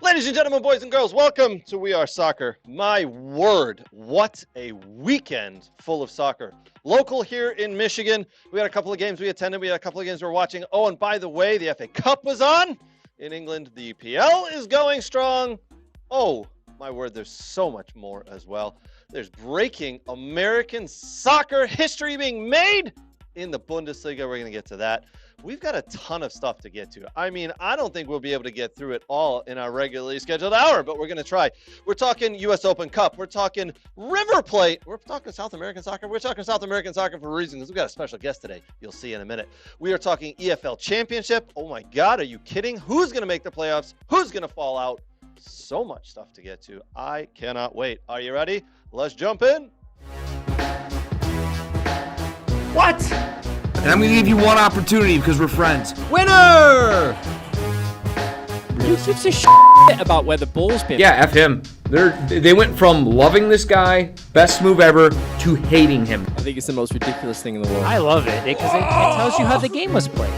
Ladies and gentlemen, boys and girls, welcome to We Are Soccer. My word, what a weekend full of soccer. Local here in Michigan. We had a couple of games we attended. We had a couple of games we were watching. Oh, and by the way, the FA Cup was on. In England, the EPL is going strong. Oh, my word, there's so much more as well. There's breaking American soccer history being made in the Bundesliga. We're going to get to that. We've got a ton of stuff to get to. I mean, I don't think we'll be able to get through it all in our regularly scheduled hour, but we're going to try. We're talking U.S. Open Cup. We're talking River Plate. We're talking South American soccer. We're talking South American soccer for a reason, because we've got a special guest today. You'll see in a minute. We are talking EPL Championship. Oh, my God. Are you kidding? Who's going to make the playoffs? Who's going to fall out? So much stuff to get to. I cannot wait. Are you ready? Let's jump in. What? And I'm going to give you one opportunity because we're friends. Winner! Who gives a shit about where the ball's been? Yeah, F him. They went from loving this guy, best move ever, to hating him. I think it's the most ridiculous thing in the world. I love it because it tells you how the game was played.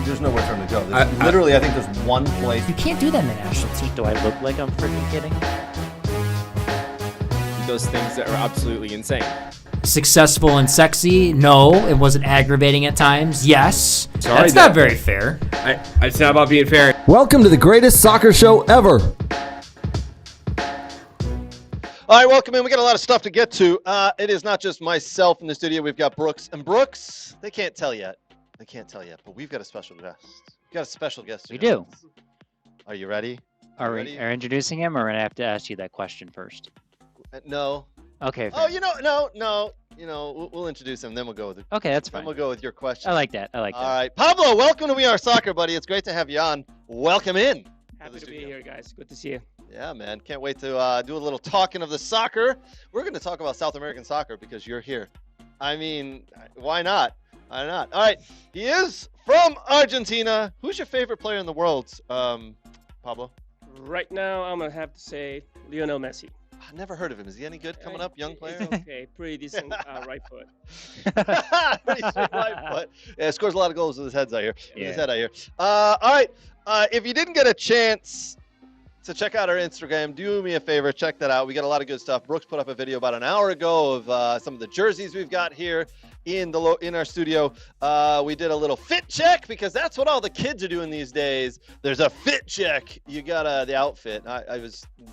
There's nowhere for him to go. Literally, I think there's one place. You can't do that in the national team. Do I look like I'm freaking kidding? He does things that are absolutely insane. Successful and sexy? No. It wasn't aggravating at times? Yes. Sorry, That's not very fair. It's not about being fair. Welcome to the greatest soccer show ever. All right, welcome in. We got a lot of stuff to get to. It is not just myself in the studio. We've got Brooks. And Brooks, they can't tell yet. They can't tell yet, but we've got a special guest. We've got a special guest. We do. Are you ready? Are we introducing him, or I have to ask you that question first? No. Okay. Oh, no. We'll introduce him, then we'll go with it. Okay, that's fine. Then we'll go with your question. I like that. All right. Pablo, welcome to We Are Soccer, buddy. It's great to have you on. Welcome in. Happy to be here, guys. Good to see you. Yeah, man. Can't wait to do a little talking of the soccer. We're going to talk about South American soccer because you're here. I mean, why not? Why not? All right. He is from Argentina. Who's your favorite player in the world, Pablo? Right now, I'm going to have to say Lionel Messi. I've never heard of him. Is he any good coming up, young player? He's okay. Pretty decent right foot. Pretty sweet right foot. Yeah, scores a lot of goals with his head, I hear. All right. If you didn't get a chance to check out our Instagram, do me a favor, check that out. We got a lot of good stuff. Brooks put up a video about an hour ago of some of the jerseys we've got here in our studio. We did a little fit check because that's what all the kids are doing these days. There's a fit check. You got the outfit.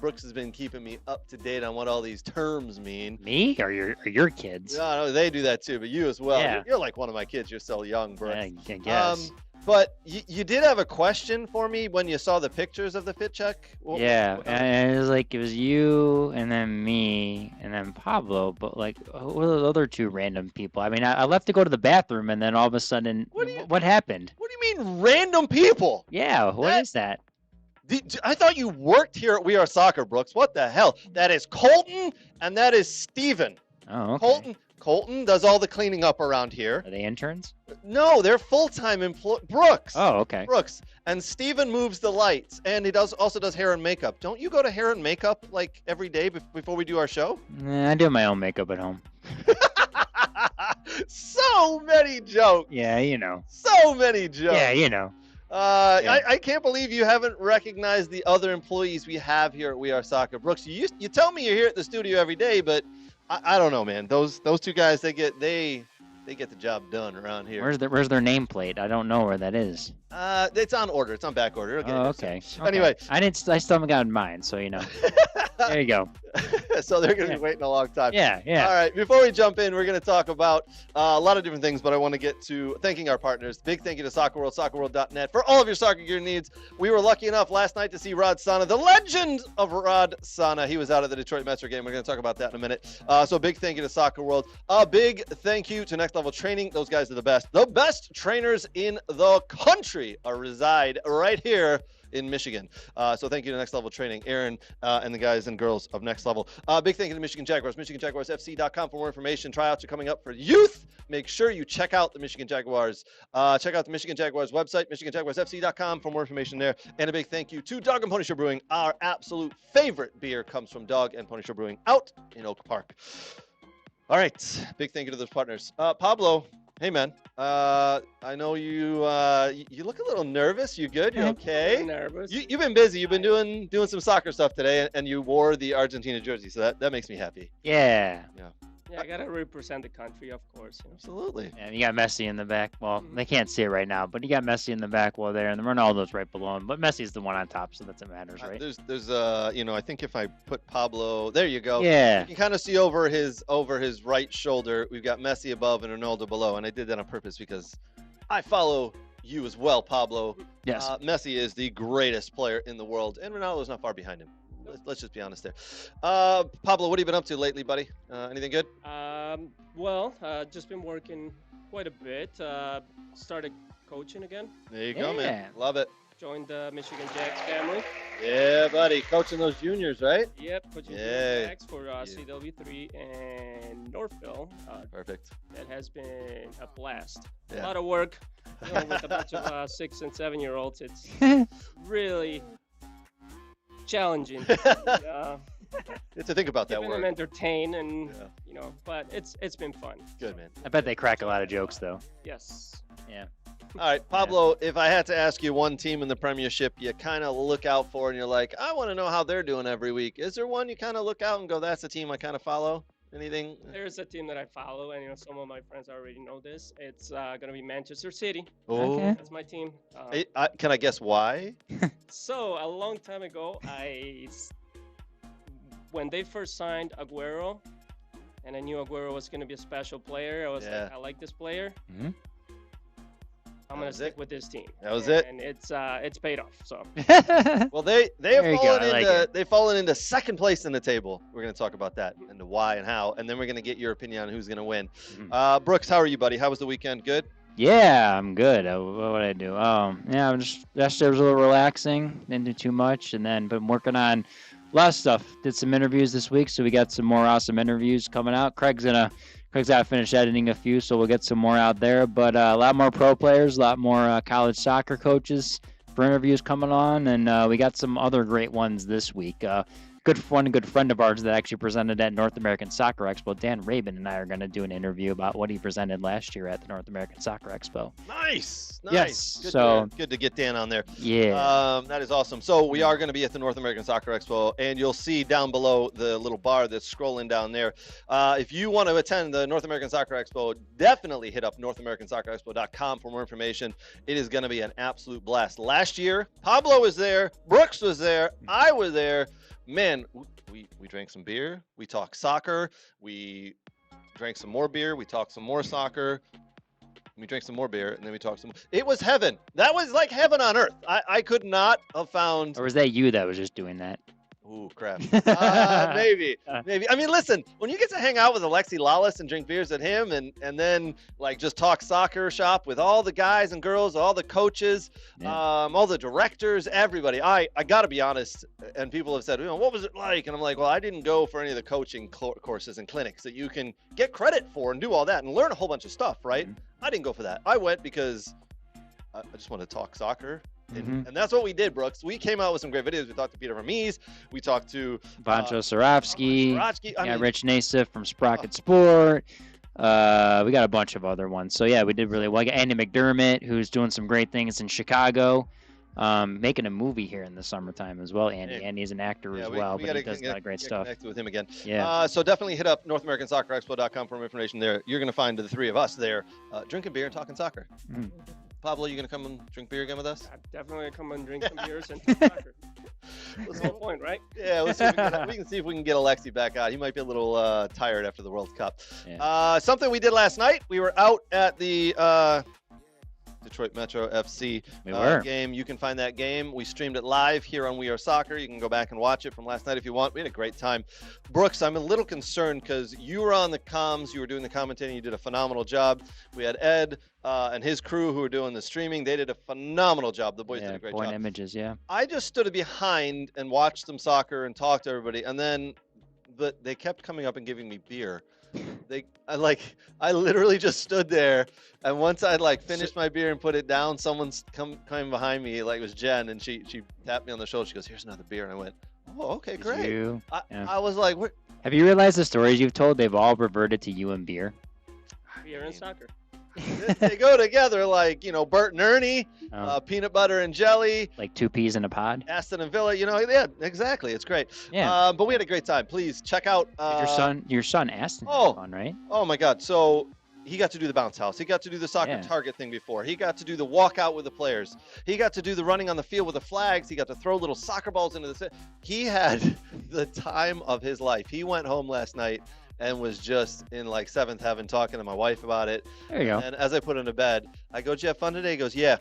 Brooks has been keeping me up to date on what all these terms mean. Me or your kids? No, they do that too, but you as well. Yeah. You're like one of my kids. You're so young, Brooks. I guess. But you did have a question for me when you saw the pictures of the fit check? And it was like, it was you and then me and then Pablo, but like, who are the other two random people? I mean, I left to go to the bathroom and then all of a sudden, what happened? What do you mean random people? Yeah, what is that? I thought you worked here at We Are Soccer, Brooks. What the hell? That is Colton and that is Steven. Oh, okay. Colton does all the cleaning up around here. Are they interns? No, they're full-time employees. Brooks. Oh, okay. Brooks. And Steven moves the lights, and he also does hair and makeup. Don't you go to hair and makeup like every day before we do our show? I do my own makeup at home. So many jokes. Yeah, you know. So many jokes. Yeah, you know. I can't believe you haven't recognized the other employees we have here at We Are Soccer. Brooks, you tell me you're here at the studio every day, but I don't know, man. Those two guys, they get the job done around here. Where's their nameplate? I don't know where that is. It's on order. It's on back order. Okay. Anyway, I still haven't gotten mine, so you know. There you go. So they're going to be waiting a long time. Yeah. All right. Before we jump in, we're going to talk about a lot of different things, but I want to get to thanking our partners. Big thank you to Soccer World, soccerworld.net for all of your soccer gear needs. We were lucky enough last night to see Rod Sana, the legend of Rod Sana. He was out of the Detroit Metro game. We're going to talk about that in a minute. So big thank you to Soccer World. A big thank you to Next Level Training. Those guys are the best. The best trainers in the country reside right here in Michigan. So thank you to Next Level Training, Aaron, and the guys and girls of Next Level. Big thank you to Michigan Jaguars, MichiganJaguarsFC.com for more information. Tryouts are coming up for youth. Make sure you check out the Michigan Jaguars. Check out the Michigan Jaguars website, MichiganJaguarsFC.com for more information there. And a big thank you to Dog and Pony Show Brewing. Our absolute favorite beer comes from Dog and Pony Show Brewing out in Oak Park. All right. Big thank you to those partners. Pablo, Hey, man. I know you. You look a little nervous. You good? You okay? Nervous. You've been busy. You've been doing some soccer stuff today, and you wore the Argentina jersey, so that makes me happy. Yeah. Yeah, I gotta represent the country, of course. Absolutely. And you got Messi in the back. Well, they can't see it right now, but you got Messi in the back wall there, and Ronaldo's right below him. But Messi's the one on top, so that's what matters, right? There's I think if I put Pablo, there you go. Yeah. You can kind of see over his right shoulder. We've got Messi above and Ronaldo below, and I did that on purpose because I follow you as well, Pablo. Yes. Messi is the greatest player in the world, and Ronaldo's not far behind him. Let's just be honest there. Pablo, what have you been up to lately, buddy? Anything good? Just been working quite a bit. Started coaching again. There you go, man. Love it. Joined the Michigan Jacks family. Yeah, buddy. Coaching those juniors, right? Yep, coaching the Jacks for CW3 and Northville. Perfect. That has been a blast. Yeah. A lot of work. With a bunch of 6 and 7 year olds, it's really challenging. To think about that keeping word. them entertained and but it's been fun. Good, man. I bet they crack a lot of jokes, though. Yes. Yeah. All right, Pablo, if I had to ask you one team in the Premiership you kind of look out for and you're like, I want to know how they're doing every week. Is there one you kind of look out and go, that's a team I kind of follow? Anything? There's a team that I follow, and some of my friends already know this. It's gonna be Manchester City. Oh, Okay. That's my team. Can I guess why? So a long time ago, when they first signed Aguero, and I knew Aguero was gonna be a special player, I was like, I like this player. Mhm. I'm gonna stick with this team. That was it. And it's paid off. So Well, they've There you go, they've fallen into second place in the table. We're going to talk about that and the why and how, and then we're going to get your opinion on who's going to win. Brooks, how are you, buddy? How was the weekend? Good. Yeah, I'm good. What would I do? Yeah, I'm just yesterday was a little relaxing, didn't do too much, and then been working on a lot of stuff. Did some interviews this week, so we got some more awesome interviews coming out. Craig's got to finish editing a few, so we'll get some more out there. But a lot more pro players, a lot more college soccer coaches for interviews coming on, and we got some other great ones this week. Good friend of ours that actually presented at North American Soccer Expo, Dan Rabin, and I are going to do an interview about what he presented last year at the North American Soccer Expo. Nice. Yes. Good to get Dan on there. Yeah. That is awesome. So we are going to be at the North American Soccer Expo, and you'll see down below the little bar that's scrolling down there. If you want to attend the North American Soccer Expo, definitely hit up NorthAmericanSoccerExpo.com for more information. It is going to be an absolute blast. Last year, Pablo was there, Brooks was there, I was there. Man, we drank some beer, we talked soccer, we drank some more beer, we talked some more soccer, we drank some more beer, and then we talked some more. It was heaven. That was like heaven on earth. I could not have found. Or was that you that was just doing that? Ooh, crap. Maybe. I mean, listen, when you get to hang out with Alexi Lawless and drink beers at him and then like just talk soccer shop with all the guys and girls, all the coaches, all the directors, everybody, I got to be honest, and people have said, what was it like? And I'm like, well, I didn't go for any of the coaching courses and clinics that you can get credit for and do all that and learn a whole bunch of stuff, right? I didn't go for that. I went because I just wanted to talk soccer. And that's what we did, Brooks. We came out with some great videos. We talked to Peter Vermees. We talked to Vancho Sarovsky. I mean, Rich Nassif from Sprocket Sport. We got a bunch of other ones. So, yeah, we did really well. We got Andy McDermott, who's doing some great things in Chicago, making a movie here in the summertime as well, Andy. Andy's an actor as well, but he does a lot of great stuff. Connected with him again. Yeah. So definitely hit up NorthAmericanSoccerExpo.com for more information there. You're going to find the three of us there drinking beer and talking soccer. Pablo, you going to come and drink beer again with us? I'm definitely come and drink some beers and talk soccer. That's the whole point, right? Yeah, we can see if we can get Alexi back out. He might be a little tired after the World Cup. Yeah. Something we did last night, we were out at the Detroit Metro FC game. You can find that game. We streamed it live here on We Are Soccer. You can go back and watch it from last night if you want. We had a great time. Brooks, I'm a little concerned because you were on the comms. You were doing the commentating. You did a phenomenal job. We had Ed and his crew who were doing the streaming. They did a phenomenal job. The boys did a great job. Images, yeah. I just stood behind and watched some soccer and talked to everybody. And then they kept coming up and giving me beer. I literally just stood there, and once I'd finished my beer and put it down, someone's coming behind me, it was Jen, and she tapped me on the shoulder. She goes, "Here's another beer," and I went, "Oh, okay, great." I was like, have you realized the stories you've told? They've all reverted to you and beer. Beer and soccer. They go together like, Bert and Ernie, Oh. peanut butter and jelly, Like 2 peas in a pod. Aston and Villa. Yeah, exactly. It's great. Yeah. But we had a great time. Please check out. Your son Aston had oh. fun, right? Oh my God. So he got to do the bounce house. He got to do the soccer target thing before. He got to do the walkout with the players. He got to do the running on the field with the flags. He got to throw little soccer balls into the. He had the time of his life. He went home last night and was just in like seventh heaven talking to my wife about it. There you go. And as I put him to bed, I go, "Did you have fun today?" He goes, "Yeah."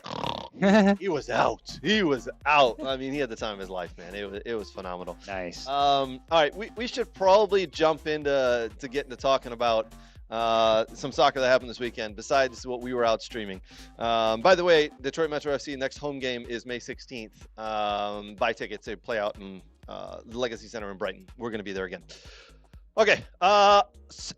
He was out. He was out. I mean, he had the time of his life, man. It was phenomenal. Nice. All right, we should probably jump into getting to talking about some soccer that happened this weekend besides what we were out streaming. By the way, Detroit Metro FC next home game is May 16th. Buy tickets. They play out in the Legacy Center in Brighton. We're going to be there again. Okay.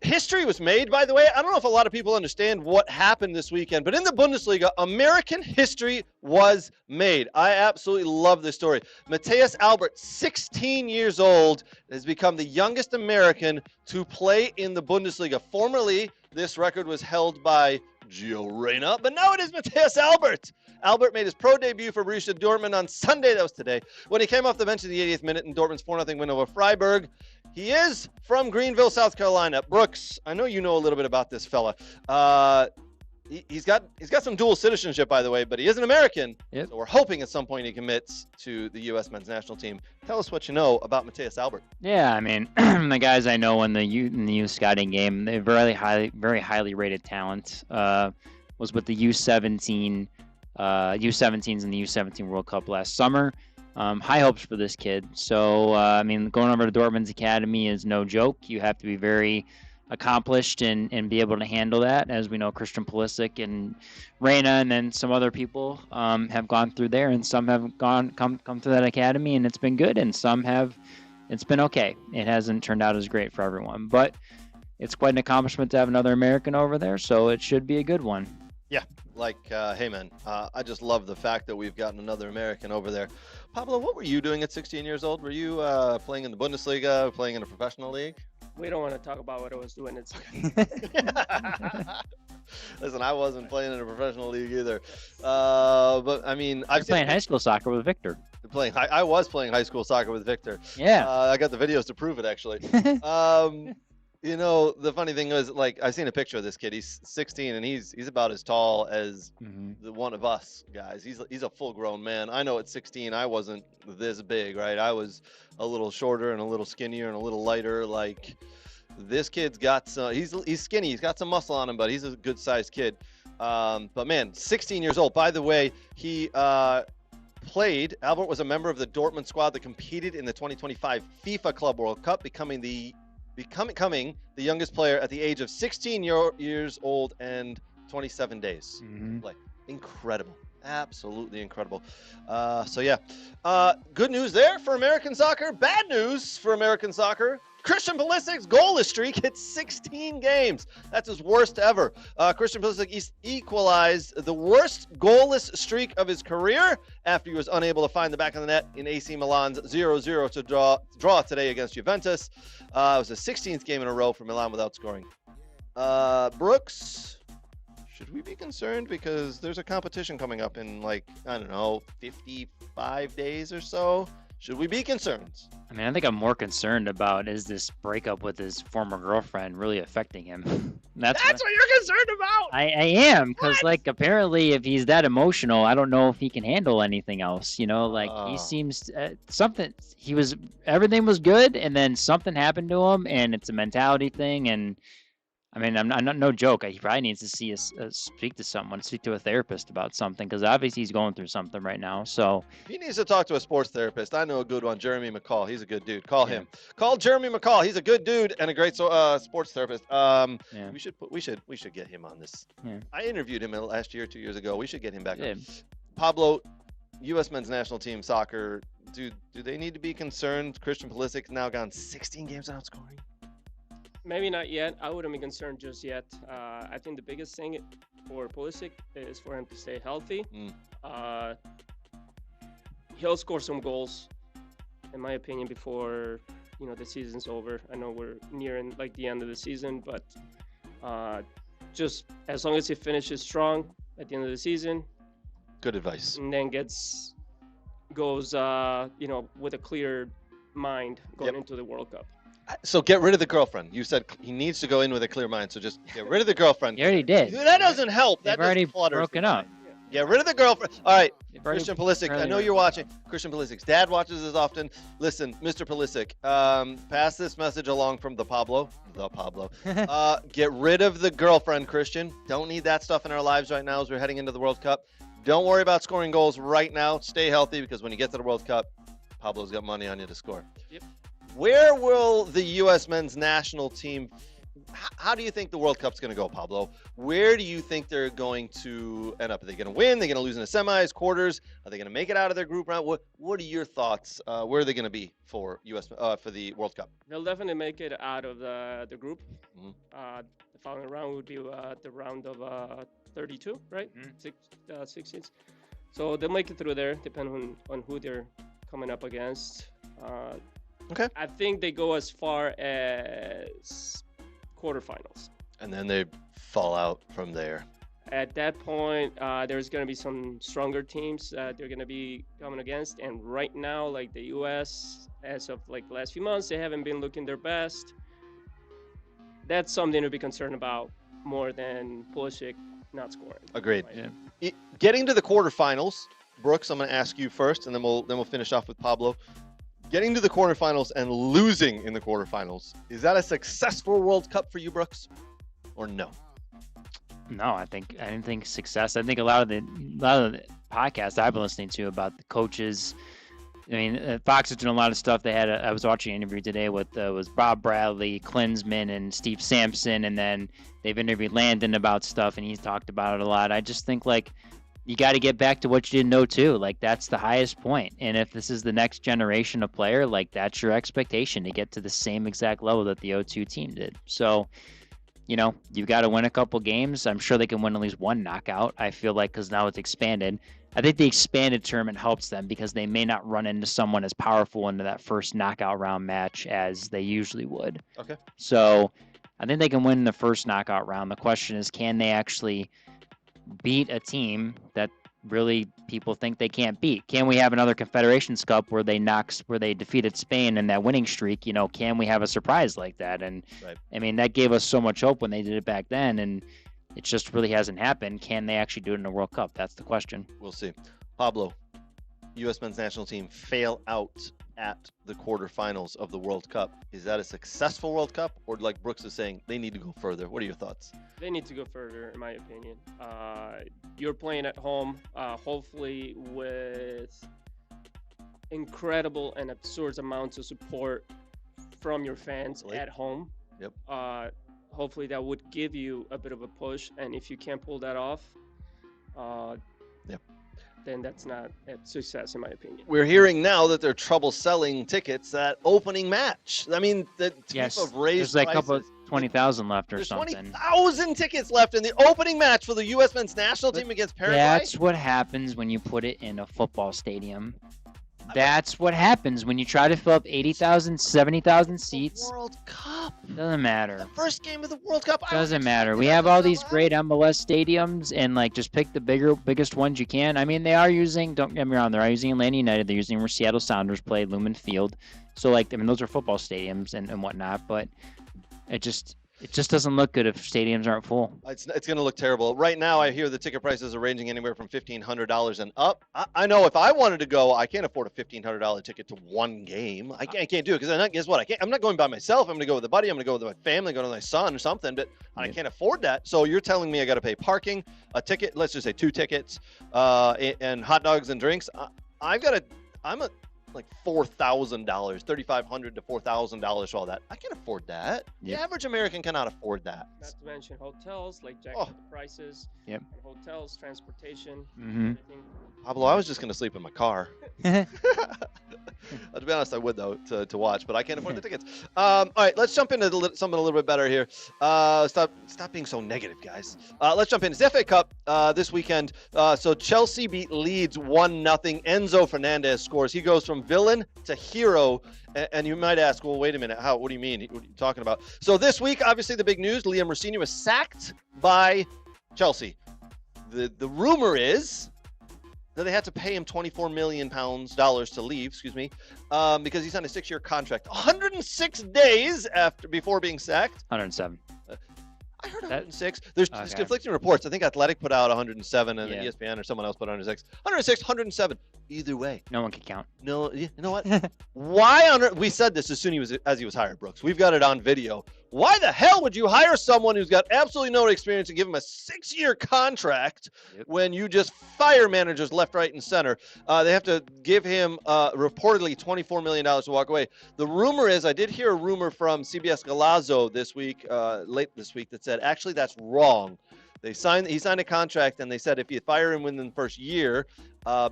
History was made, by the way. I don't know if a lot of people understand what happened this weekend, but in the Bundesliga, American history was made. I absolutely love this story. Matthias Albert, 16 years old, has become the youngest American to play in the Bundesliga. Formerly, this record was held by Gio Reyna, but now it is Matthias Albert. Albert made his pro debut for Borussia Dortmund on Sunday, that was today, when he came off the bench in the 80th minute in Dortmund's 4-0 win over Freiburg. He is from Greenville, South Carolina. Brooks, I know you know a little bit about this fella. He's got some dual citizenship, by the way, but he is an American. Yep. So we're hoping at some point he commits to the U.S. men's national team. Tell us what you know about Matthias Albert. Yeah, I mean, the guys I know in the youth scouting game, they're very highly rated talent. Was with the U17s in the U17 World Cup last summer. High hopes for this kid. So, I mean, going over to Dortmund's academy is no joke. You have to be very accomplished and be able to handle that. As we know, Christian Pulisic and Reyna and then some other people have gone through there, and some have come through that academy, and it's been good, and some it's been okay. It hasn't turned out as great for everyone, but it's quite an accomplishment to have another American over there, so it should be a good one. Yeah, hey man, I just love the fact that we've gotten another American over there. Pablo, what were you doing at 16 years old? Were you playing in the Bundesliga, playing in a professional league? We don't want to talk about what I was doing. It's Listen, I wasn't playing in a professional league either. But I mean, I was playing high school soccer with Victor. I was playing high school soccer with Victor. Yeah. I got the videos to prove it, actually. The funny thing is, like, I've seen a picture of this kid. He's 16, and he's about as tall as the one of us guys. He's a full-grown man. I know at 16, I wasn't this big, right? I was a little shorter and a little skinnier and a little lighter. Like, this kid's got some. He's skinny. He's got some muscle on him, but he's a good-sized kid. But man, 16 years old. By the way, he played. Albert was a member of the Dortmund squad that competed in the 2025 FIFA Club World Cup, becoming the youngest player at the age of 16 years old and 27 days. Like, incredible. Absolutely incredible. Good news there for American soccer. Bad news for American soccer. Christian Pulisic's goalless streak hits 16 games. That's his worst ever. Christian Pulisic equalized the worst goalless streak of his career after he was unable to find the back of the net in AC Milan's 0-0 to draw today against Juventus. It was the 16th game in a row for Milan without scoring. Brooks, should we be concerned? Because there's a competition coming up in 55 days or so. Should we be concerned? I mean, I think I'm more concerned about is this breakup with his former girlfriend really affecting him? That's what you're concerned about. I am, because apparently if he's that emotional, I don't know if he can handle anything else. He seems everything was good, and then something happened to him, and it's a mentality thing. And I mean, I'm not no joke. He probably needs to speak to a therapist about something, because obviously he's going through something right now. So he needs to talk to a sports therapist. I know a good one, Jeremy McCall. He's a good dude. Call him. Call Jeremy McCall. He's a good dude and a great sports therapist. We should get him on this. Yeah. I interviewed him last year, 2 years ago. We should get him back on. Pablo, U.S. men's national team soccer. Do they need to be concerned? Christian Pulisic's now gone 16 games without scoring. Maybe not yet. I wouldn't be concerned just yet. I think the biggest thing for Pulisic is for him to stay healthy. He'll score some goals, in my opinion, before the season's over. I know we're nearing the end of the season, but just as long as he finishes strong at the end of the season, Good advice. and then goes with a clear mind going into the World Cup. So get rid of the girlfriend. You said he needs to go in with a clear mind, so just get rid of the girlfriend. You already did. That doesn't help. They've That already just clutters broken the up. mind. Get rid of the girlfriend. All right, They've already Christian Pulisic. I earlier. know you're watching. Christian Pulisic's dad watches this often. Listen, Mr. Pulisic, pass this message along from the Pablo. Get rid of the girlfriend, Christian. Don't need that stuff in our lives right now as we're heading into the World Cup. Don't worry about scoring goals right now. Stay healthy because when you get to the World Cup, Pablo's got money on you to score. Yep. Where will the U.S. men's national team? How do you think the World Cup's going to go, Pablo? Where do you think they're going to end up? Are they going to win? They're going to lose in the semis, quarters? Are they going to make it out of their group round? What are your thoughts? Where are they going to be for for the World Cup? They'll definitely make it out of the group. Mhm. The following round would be the round of 32, right? 16s. So they'll make it through there, depending on who they're coming up against. Okay. I think they go as far as quarterfinals. And then they fall out from there. At that point, there's going to be some stronger teams that they're going to be coming against. And right now, like the U.S., as of like the last few months, they haven't been looking their best. That's something to be concerned about more than Pulisic not scoring. Agreed. Yeah. Getting to the quarterfinals, Brooks, I'm going to ask you first, and then we'll finish off with Pablo. Getting to the quarterfinals and losing in the quarterfinals, is that a successful World Cup for you, Brooks, or no? No, I didn't think success. I think a lot of the podcasts I've been listening to about the coaches. I mean, Fox is doing a lot of stuff. I was watching an interview today with was Bob Bradley, Klinsman, and Steve Sampson, and then they've interviewed Landon about stuff, and he's talked about it a lot. I just think like you got to get back to what you didn't know too. Like that's the highest point. And if this is the next generation of player, like that's your expectation to get to the same exact level that the 0-2 team did. So, you've got to win a couple games. I'm sure they can win at least one knockout. I feel like because now it's expanded. I think the expanded tournament helps them because they may not run into someone as powerful into that first knockout round match as they usually would. Okay. So I think they can win the first knockout round. The question is, can they actually beat a team that really people think they can't beat? Can we have another Confederations Cup where they defeated Spain in that winning streak? Can we have a surprise like that? And right. I mean, that gave us so much hope when they did it back then, and it just really hasn't happened. Can they actually do it in a World Cup? That's the question. We'll see. Pablo, U.S. men's national team fail out at the quarterfinals of the World Cup. Is that a successful World Cup, or like Brooks is saying, they need to go further? What are your thoughts? They need to go further, in my opinion. You're playing at home, hopefully with incredible and absurd amounts of support from your fans at home. Yep. Hopefully that would give you a bit of a push, and if you can't pull that off, then that's not a success, in my opinion. We're hearing now that they're trouble selling tickets at opening match. I mean, the team have raised there's like a prices. couple of 20,000 left or There's something. 20,000 tickets left in the opening match for the U.S. men's national team against Paraguay. That's what happens when you put it in a football stadium. That's what happens when you try to fill up 80,000, 70,000 seats. World Cup. Doesn't matter. The first game of the World Cup. Doesn't matter. We have all these great MLS stadiums, and like just pick the biggest ones you can. I mean, they are using. Don't get me wrong. They are using Atlanta United. They're using where Seattle Sounders played, Lumen Field. So like, I mean, those are football stadiums and whatnot. But it just doesn't look good if stadiums aren't full. It's going to look terrible. Right now, I hear the ticket prices are ranging anywhere from $1,500 and up. I know if I wanted to go, I can't afford a $1,500 ticket to one game. I can't do it because guess what? I'm not going by myself. I'm going to go with a buddy. I'm going to go with my family, go to my son or something. But I can't afford that. So you're telling me I got to pay parking, a ticket. Let's just say 2 tickets, and hot dogs and drinks. I'm like $4,000, $3,500 to $4,000 for all that. I can't afford that. The average American cannot afford that. Not to mention hotels, like jacking up the prices. Yep. Hotels, transportation, Mm-hmm. everything. Pablo, I was just going to sleep in my car. To be honest, I would though to watch, but I can't afford the tickets. All right, let's jump into something a little bit better here. Stop being so negative, guys. Let's jump in. It's the FA Cup this weekend. So Chelsea beat Leeds 1-0. Enzo Fernandez scores. He goes from villain to hero. And you might ask, well, wait a minute. What do you mean? What are you talking about? So this week, obviously, the big news: Liam Rossini was sacked by Chelsea. The rumor is that they had to pay him $24 million to leave, because he signed a 6-year contract. 106 days before being sacked. 107. I heard 106. There's conflicting reports. I think Athletic put out 107 and ESPN or someone else put 106. 106, 107. Either way. No one can count. No, you know what? Why on earth? We said this as soon as he was hired, Brooks. We've got it on video. Why the hell would you hire someone who's got absolutely no experience and give him a 6-year contract when you just fire managers left, right, and center? They have to give him reportedly $24 million to walk away. The rumor is, I did hear a rumor from CBS Galazo this week, late this week, that said actually that's wrong. He signed a contract, and they said if you fire him within the first year,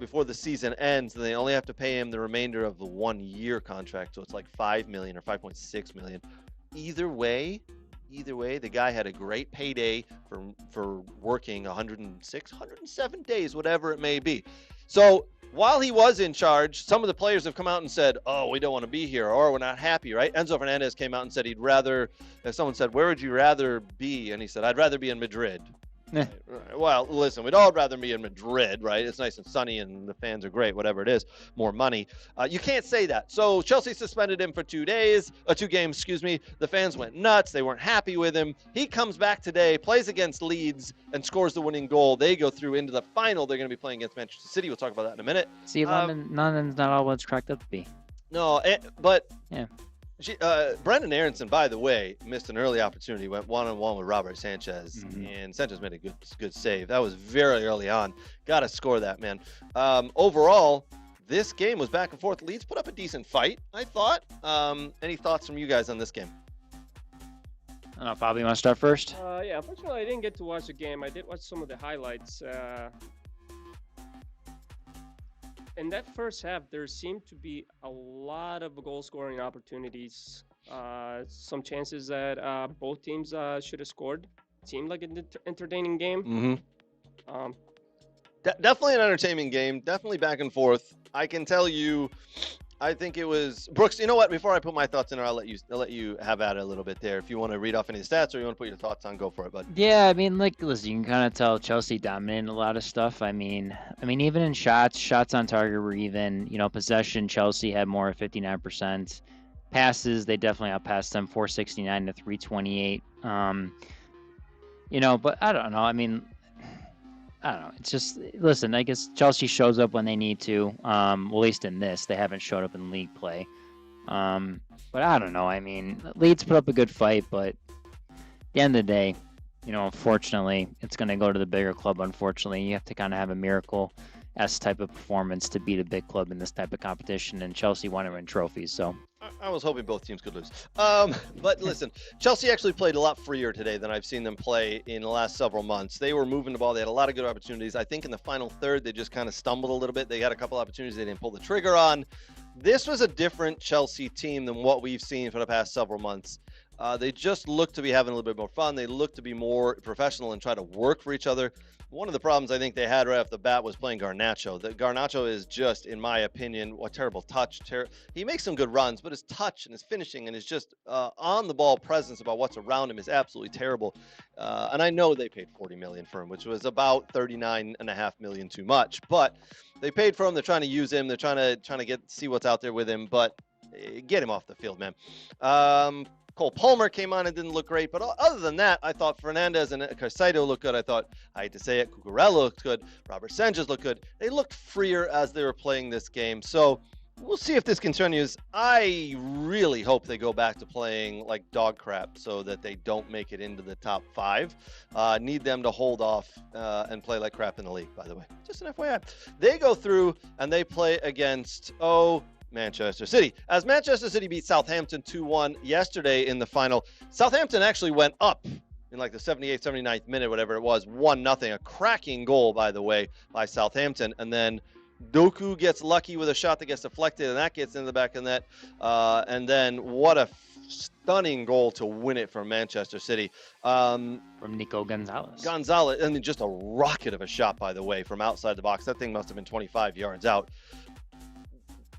before the season ends, then they only have to pay him the remainder of the 1-year contract. So it's like $5 million or $5.6 million. Either way, the guy had a great payday for working 106, 107 days, whatever it may be. So while he was in charge, some of the players have come out and said, oh, we don't want to be here, or we're not happy, right? Enzo Fernandez came out and said he'd rather, if someone said, where would you rather be? And he said, I'd rather be in Madrid. Right. Well, listen, we'd all rather be in Madrid, right? It's nice and sunny and the fans are great, whatever it is, more money. You can't say that. So Chelsea suspended him for 2 games, The fans went nuts. They weren't happy with him. He comes back today, plays against Leeds, and scores the winning goal. They go through into the final. They're going to be playing against Manchester City. We'll talk about that in a minute. See, London's not all what it's cracked up to be. No, but yeah. Brendan Aronson, by the way, missed an early opportunity, went one-on-one with Robert Sanchez, and Sanchez made a good save. That was very early on. Got to score that, man. Overall, this game was back and forth. Leeds put up a decent fight, I thought. Any thoughts from you guys on this game? I don't know, Bobby, you want to start first? Yeah, unfortunately, I didn't get to watch the game. I did watch some of the highlights. In that first half, there seemed to be a lot of goal-scoring opportunities. Some chances that both teams should have scored. It seemed like an entertaining game. Definitely an entertaining game. Definitely back and forth. I can tell you, I think it was Brooks. You know what? Before I put my thoughts in there, I'll let you have at it a little bit there. If you want to read off any of the stats or you want to put your thoughts on, go for it, bud. Yeah, I mean, listen, you can kind of tell Chelsea dominated a lot of stuff. I mean, even in shots on target were even. Possession, Chelsea had more at 59%. Passes, they definitely outpassed them, 469 to 328. But I don't know. I don't know. It's just, listen, I guess Chelsea shows up when they need to. At least in this, they haven't showed up in league play. But I don't know. Leeds put up a good fight, but at the end of the day, unfortunately, it's going to go to the bigger club, unfortunately. You have to kind of have a miracle-esque type of performance to beat a big club in this type of competition, and Chelsea want to win trophies, so... I was hoping both teams could lose. But listen, Chelsea actually played a lot freer today than I've seen them play in the last several months. They were moving the ball. They had a lot of good opportunities. I think in the final third, they just kind of stumbled a little bit. They had a couple opportunities they didn't pull the trigger on. This was a different Chelsea team than what we've seen for the past several months. They just look to be having a little bit more fun. They look to be more professional and try to work for each other. One of the problems I think they had right off the bat was playing Garnacho. Garnacho is just, in my opinion, a terrible touch. He makes some good runs, but his touch and his finishing and his just on-the-ball presence about what's around him is absolutely terrible. And I know they paid $40 million for him, which was about $39.5 million too much. But they paid for him. They're trying to use him. They're trying to see what's out there with him. But get him off the field, man. Cole Palmer came on and didn't look great, but other than that, I thought Fernandez and Caicedo looked good. I hate to say it, Cucurella looked good. Robert Sanchez looked good. They looked freer as they were playing this game. So we'll see if this continues. I really hope they go back to playing like dog crap so that they don't make it into the top 5. Need them to hold off and play like crap in the league, by the way. Just an FYI. They go through and they play against, Manchester City. As Manchester City beat Southampton 2-1 yesterday in the final, Southampton actually went up in like the 78th, 79th minute, whatever it was, 1-0. A cracking goal, by the way, by Southampton. And then Doku gets lucky with a shot that gets deflected, and that gets into the back of the net. And then what a stunning goal to win it for Manchester City. From Nico Gonzalez. Gonzalez, and just a rocket of a shot, by the way, from outside the box. That thing must have been 25 yards out.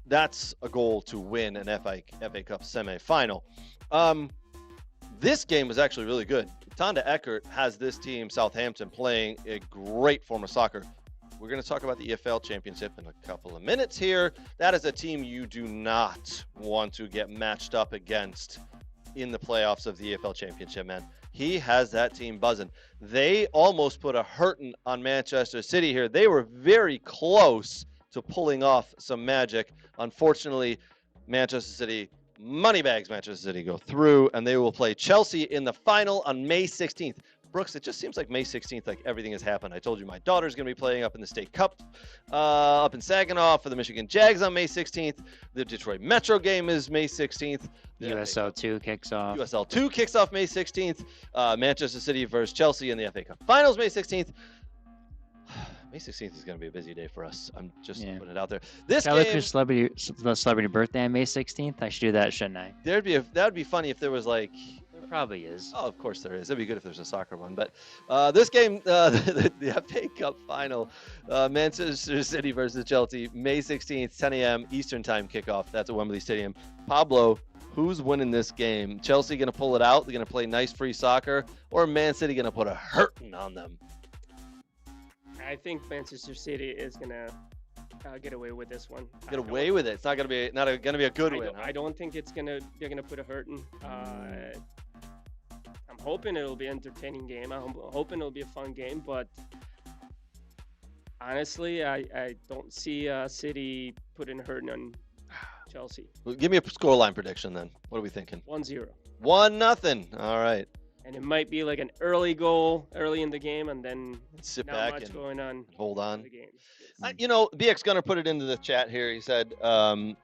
That's a goal to win an FA Cup semi-final. This game was actually really good. Tanda Eckert has this team, Southampton, playing a great form of soccer. We're going to talk about the EPL Championship in a couple of minutes here. That is a team you do not want to get matched up against in the playoffs of the EPL Championship, man. He has that team buzzing. They almost put a hurting on Manchester City here. They were very close to pulling off some magic. Unfortunately, Manchester City, Moneybags Manchester City go through, and they will play Chelsea in the final on May 16th. Brooks, it just seems like May 16th, like everything has happened. I told you my daughter's going to be playing up in the State Cup, up in Saginaw for the Michigan Jags on May 16th. The Detroit Metro game is May 16th. USL 2 kicks off. USL 2 kicks off May 16th. Manchester City versus Chelsea in the FA Cup Finals May 16th. May 16th is going to be a busy day for us. I'm just putting it out there. This Can I game, look for celebrity birthday on May 16th? I should do that, shouldn't I? that would be funny if there was like. There probably is. Oh, of course there is. It'd be good if there's a soccer one. But this game, the FA Cup final, Manchester City versus Chelsea, May 16th, 10 a.m. Eastern Time kickoff. That's at Wembley Stadium. Pablo, who's winning this game? Chelsea going to pull it out? They're going to play nice free soccer? Or Man City going to put a hurting on them? I think Manchester City is gonna get away with this one. Get away with it. It's not going to be a good win. I don't think they're gonna put a hurting. I'm hoping it'll be an entertaining game. I'm hoping it'll be a fun game, but honestly, I don't see City putting a hurting on Chelsea. Well, give me a scoreline prediction then. What are we thinking? 1-0. 1-0. All right. And it might be like an early goal early in the game, and then Sit not back much and going on. hold on. in the game. BX Gunner put it into the chat here. He said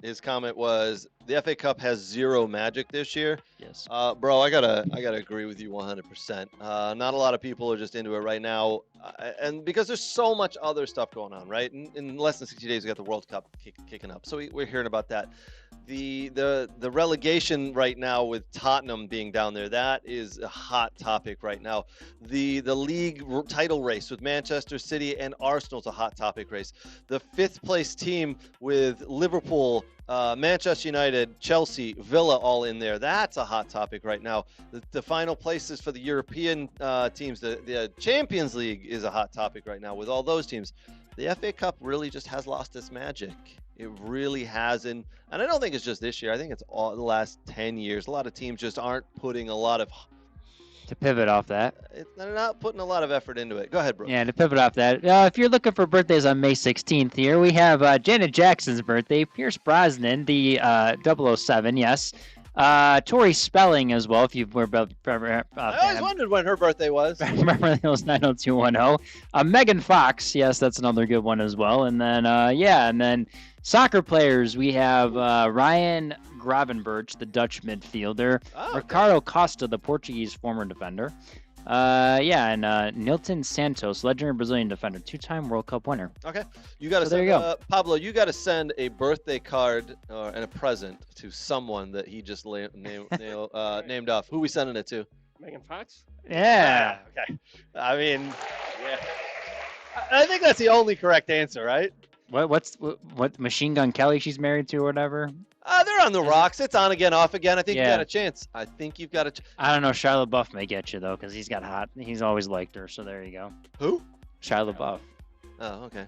his comment was the FA Cup has zero magic this year. Yes. Bro, I gotta agree with you 100%. Not a lot of people are just into it right now, and because there's so much other stuff going on, right? In less than 60 days, we got the World Cup kicking up, so we're hearing about that. The relegation right now with Tottenham being down there, that is a hot topic right now. The league title race with Manchester City and Arsenal is a hot topic race. The fifth place team with Liverpool, Manchester United, Chelsea, Villa all in there. That's a hot topic right now. The final places for the European teams, the Champions League is a hot topic right now with all those teams. The FA Cup really just has lost its magic. It really hasn't. And I don't think it's just this year. I think it's all the last 10 years. A lot of teams just aren't putting a lot of... To pivot off that. They're not putting a lot of effort into it. Go ahead, bro. Yeah, to pivot off that. If you're looking for birthdays on May 16th here, we have Janet Jackson's birthday, Pierce Brosnan, the 007, yes. Tori Spelling as well, if you were I always wondered when her birthday was. Beverly Hills 90210. Megan Fox, yes, that's another good one as well. And then, and then soccer players, we have Ryan Gravenberch, the Dutch midfielder. Okay. Ricardo Costa, the Portuguese former defender. And Nilton Santos, legendary Brazilian defender, two-time World Cup winner. Okay, you got to there send you go. Pablo. You got to send a birthday card and a present to someone that he just named off. Who we sending it to? Megan Fox? Yeah. Okay. I mean, yeah. I think that's the only correct answer, right? What Machine Gun Kelly she's married to or whatever? They're on the rocks. It's on again, off again. I think you Yeah. got a chance. I think you've got a. I don't know. Shia LaBeouf may get you though, because he's got hot. He's always liked her. So there you go. Who? Shia LaBeouf. Oh, okay.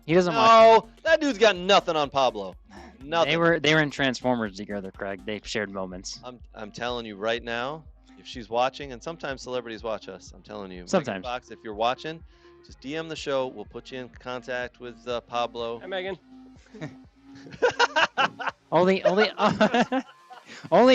He doesn't watch. No, that dude's got nothing on Pablo. Nothing. They were in Transformers together, Craig. They shared moments. I'm telling you right now, if she's watching, and sometimes celebrities watch us, I'm telling you. Sometimes. Megan Fox, if you're watching, just DM the show. We'll put you in contact with Pablo. Hi, Megan. Only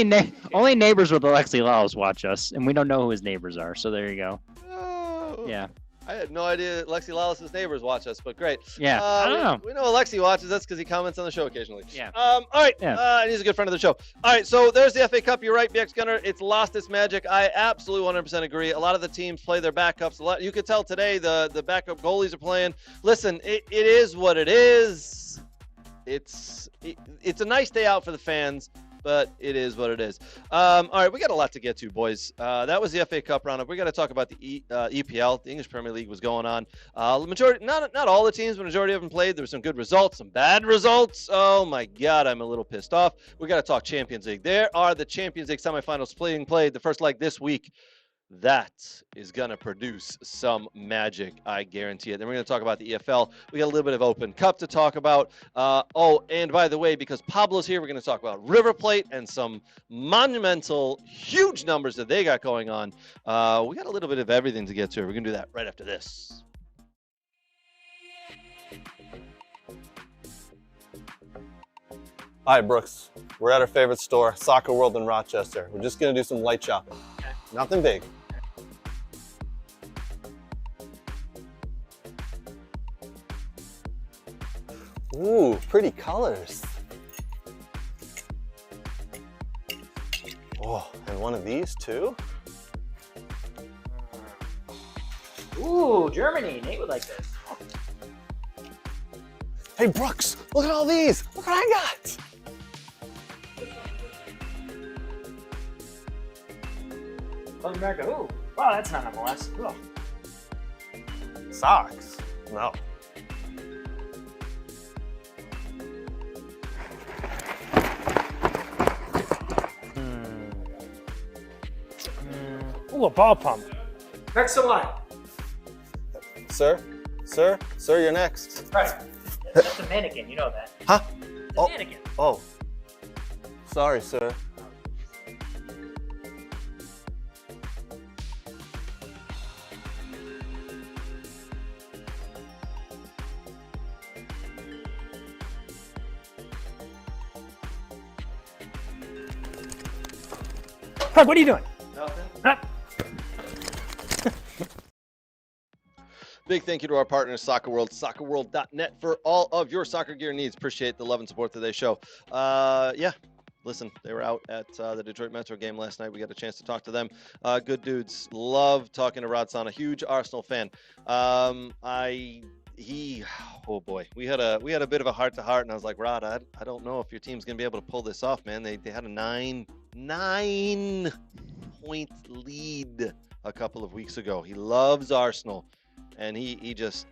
neighbors with Alexi Laos watch us, and we don't know who his neighbors are. So there you go. Oh. Yeah. I had no idea Lexi Lawless's neighbors watch us, but great. Yeah, I don't know. We know Alexi watches us because he comments on the show occasionally. Yeah. All right. Yeah. And he's a good friend of the show. All right. So there's the FA Cup. You're right, BX Gunner. It's lost its magic. I absolutely 100% agree. A lot of the teams play their backups. You could tell today the backup goalies are playing. Listen, it is what it is. It's a nice day out for the fans, but it is what it is. All right, we got a lot to get to, boys. That was the FA Cup roundup. We got to talk about the EPL. The English Premier League was going on. The majority, not all the teams, but the majority of them played. There were some good results, some bad results. Oh my God, I'm a little pissed off. We got to talk Champions League. There are the Champions League semifinals being played. The first leg this week. That is going to produce some magic, I guarantee it. Then we're going to talk about the EFL. We got a little bit of Open Cup to talk about. And by the way, because Pablo's here, we're going to talk about River Plate and some monumental, huge numbers that they got going on. We got a little bit of everything to get to. We're going to do that right after this. Hi, Brooks. We're at our favorite store, Soccer World in Rochester. We're just going to do some light shopping. Nothing big. Ooh, pretty colors. Oh, and one of these too? Ooh, Germany. Nate would like this. Hey, Brooks, look at all these. Look what I got. Club America. Ooh. Wow, that's not MLS. Ugh. Socks? No. Ooh, a ball pump. Next in line. Sir, you're next. Right. That's a mannequin. You know that. Huh? Oh, Mannequin. oh. Sorry, sir. Craig, what are you doing? Nothing. Huh? Big thank you to our partners, Soccer World, soccerworld.net for all of your soccer gear needs. Appreciate the love and support that they show. Listen, they were out at the Detroit Metro game last night. We got a chance to talk to them. Good dudes. Love talking to Rod Son, a huge Arsenal fan. Oh boy, we had a bit of a heart to heart, and I was like, Rod, I don't know if your team's gonna be able to pull this off, man. They had a nine point lead a couple of weeks ago. He loves Arsenal, and he was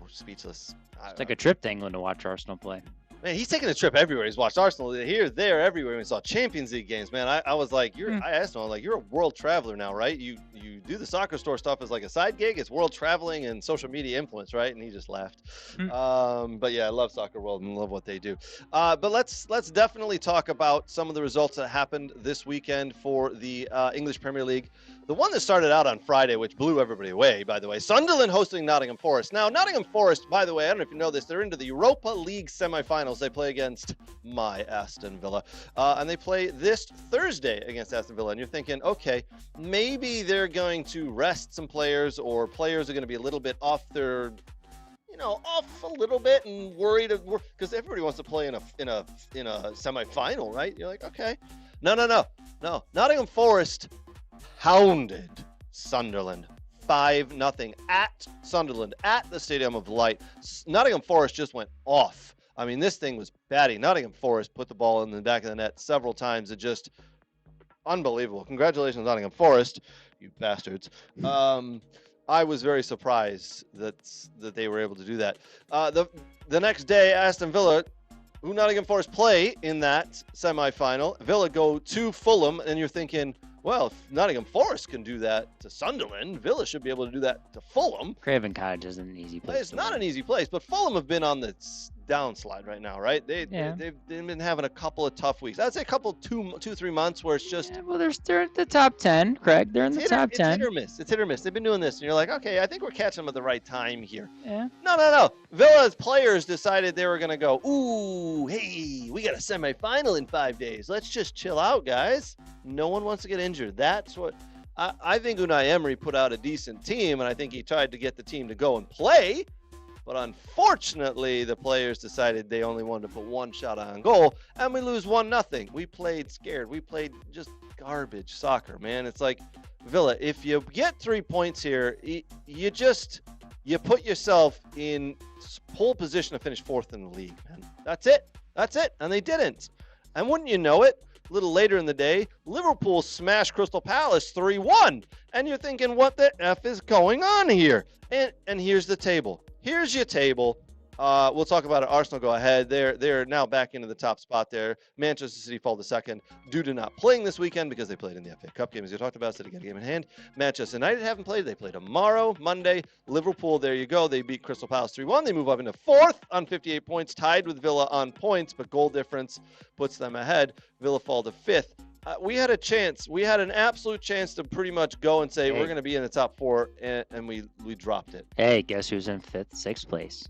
speechless. It's like a trip to England to watch Arsenal play. Man, he's taking a trip everywhere. He's watched Arsenal here, there, everywhere. We saw Champions League games, man. I was like, I asked him, I was like, you're a world traveler now, right? You do the soccer store stuff as like a side gig. It's world traveling and social media influence, right? And he just laughed. But yeah, I love Soccer World and love what they do. But let's definitely talk about some of the results that happened this weekend for the English Premier League. The one that started out on Friday, which blew everybody away, by the way. Sunderland hosting Nottingham Forest. Now, Nottingham Forest, by the way, I don't know if you know this, they're into the Europa League semifinals. They play against my Aston Villa. And they play this Thursday against Aston Villa. And you're thinking, okay, maybe they're going to rest some players, or players are going to be a little bit off their, off a little bit and worried, because everybody wants to play in a semifinal, right? You're like, okay. No. Nottingham Forest hounded Sunderland 5-0 at Sunderland at the Stadium of Light. Nottingham Forest just went off. I mean, this thing was batty. Nottingham Forest put the ball in the back of the net several times. It just unbelievable. Congratulations, Nottingham Forest, you bastards. I was very surprised that they were able to do that. The next day, Aston Villa, who Nottingham Forest play in that semifinal, Villa go to Fulham, and you're thinking, well, if Nottingham Forest can do that to Sunderland, Villa should be able to do that to Fulham. Craven Cottage isn't an easy place. It's not an easy place, but Fulham have been on the downslide right now, right? They've been having a couple of tough weeks. I'd say a couple, 2-3 months where it's just. Yeah, well, they're in the top 10, Craig. They're in the top 10. It's hit or miss. They've been doing this, and you're like, okay, I think we're catching them at the right time here. Yeah. No. Villa's players decided they were going to go, ooh, hey, we got a semifinal in 5 days. Let's just chill out, guys. No one wants to get injured. That's what I think Unai Emery put out a decent team, and I think he tried to get the team to go and play. But unfortunately, the players decided they only wanted to put one shot on goal, and we lose 1-0. We played scared. We played just garbage soccer, man. It's like, Villa, if you get 3 points here, you put yourself in pole position to finish 4th in the league, man. That's it. And they didn't. And wouldn't you know it, a little later in the day, Liverpool smashed Crystal Palace 3-1. And you're thinking, what the F is going on here? And here's the table. Here's your table. We'll talk about it. Arsenal go ahead. They're now back into the top spot there. Manchester City fall to second due to not playing this weekend because they played in the FA Cup game, as you talked about, so they got a game in hand. Manchester United haven't played. They play tomorrow, Monday. Liverpool, there you go. They beat Crystal Palace 3-1. They move up into 4th on 58 points, tied with Villa on points, but goal difference puts them ahead. Villa fall to 5th. We had a chance. We had an absolute chance to pretty much go and say we're going to be in the top 4, and we dropped it. Hey, guess who's in 5th, 6th place?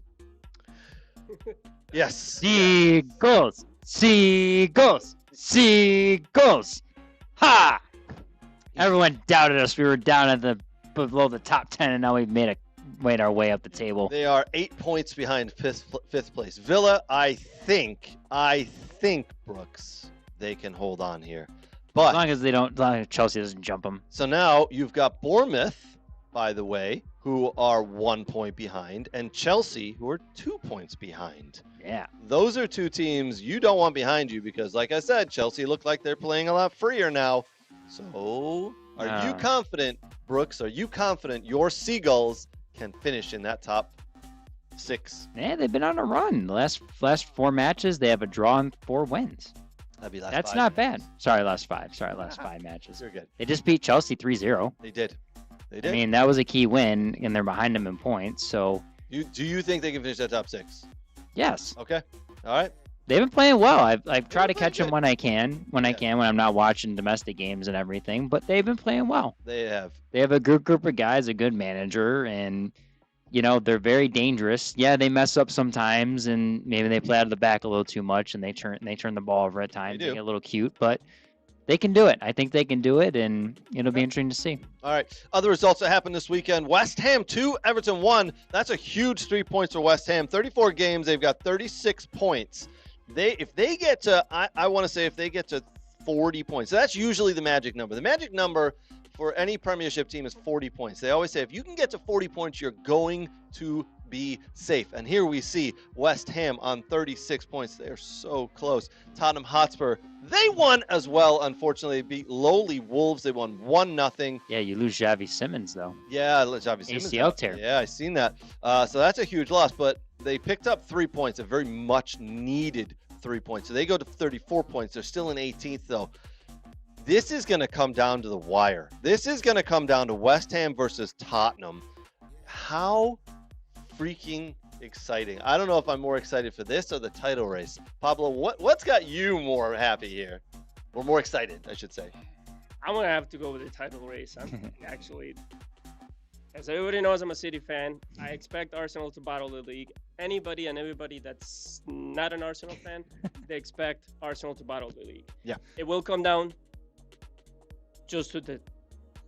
Yes. Seagulls. Ha! Everyone doubted us. We were down at below the top 10, and now we've made our way up the table. They are 8 points behind 5th place. Villa, I think, Brooks, they can hold on here. But as long as Chelsea doesn't jump them. So now you've got Bournemouth, by the way, who are 1 point behind, and Chelsea, who are 2 points behind. Yeah. Those are two teams you don't want behind you because, like I said, Chelsea look like they're playing a lot freer now. So are you confident, Brooks, are you confident your Seagulls can finish in that top 6? Yeah, they've been on a run. The last 4 matches, they have a draw and 4 wins. That'd be That's not bad. Sorry, last 5 matches. You're good. They just beat Chelsea 3-0. They did. I mean, that was a key win, and they're behind them in points. So, do you think they can finish that top 6? Yes. Okay. All right. They've been playing well. I've tried to catch them when I can, when I'm not watching domestic games and everything. But they've been playing well. They have. They have a good group of guys, a good manager, and they're very dangerous. Yeah, they mess up sometimes, and maybe they play out of the back a little too much, and they turn the ball over at times. They get a little cute, but they can do it. I think they can do it, and it'll be interesting to see. All right. Other results that happened this weekend. West Ham 2, Everton 1. That's a huge 3 points for West Ham. 34 games. They've got 36 points. If they get to 40 points. So that's usually the magic number. The magic number for any Premiership team is 40 points. They always say if you can get to 40 points, you're going to be safe. And here we see West Ham on 36 points. They're so close. Tottenham Hotspur, they won as well. Unfortunately, they beat lowly Wolves. They won 1-0. Yeah, you lose Xavi Simons, though. Yeah, Xavi Simons. ACL tear. Yeah, I seen that. So that's a huge loss, but they picked up 3 points, a very much needed 3 points. So they go to 34 points. They're still in 18th, though. This is going to come down to the wire. This is going to come down to West Ham versus Tottenham. How freaking exciting. I don't know if I'm more excited for this or the title race. Pablo, what's got you more happy here? Or more excited, I should say. I'm going to have to go with the title race. I'm actually, as everybody knows, I'm a City fan. I expect Arsenal to battle the league. Anybody and everybody that's not an Arsenal fan, they expect Arsenal to battle the league. Yeah. It will come down just to the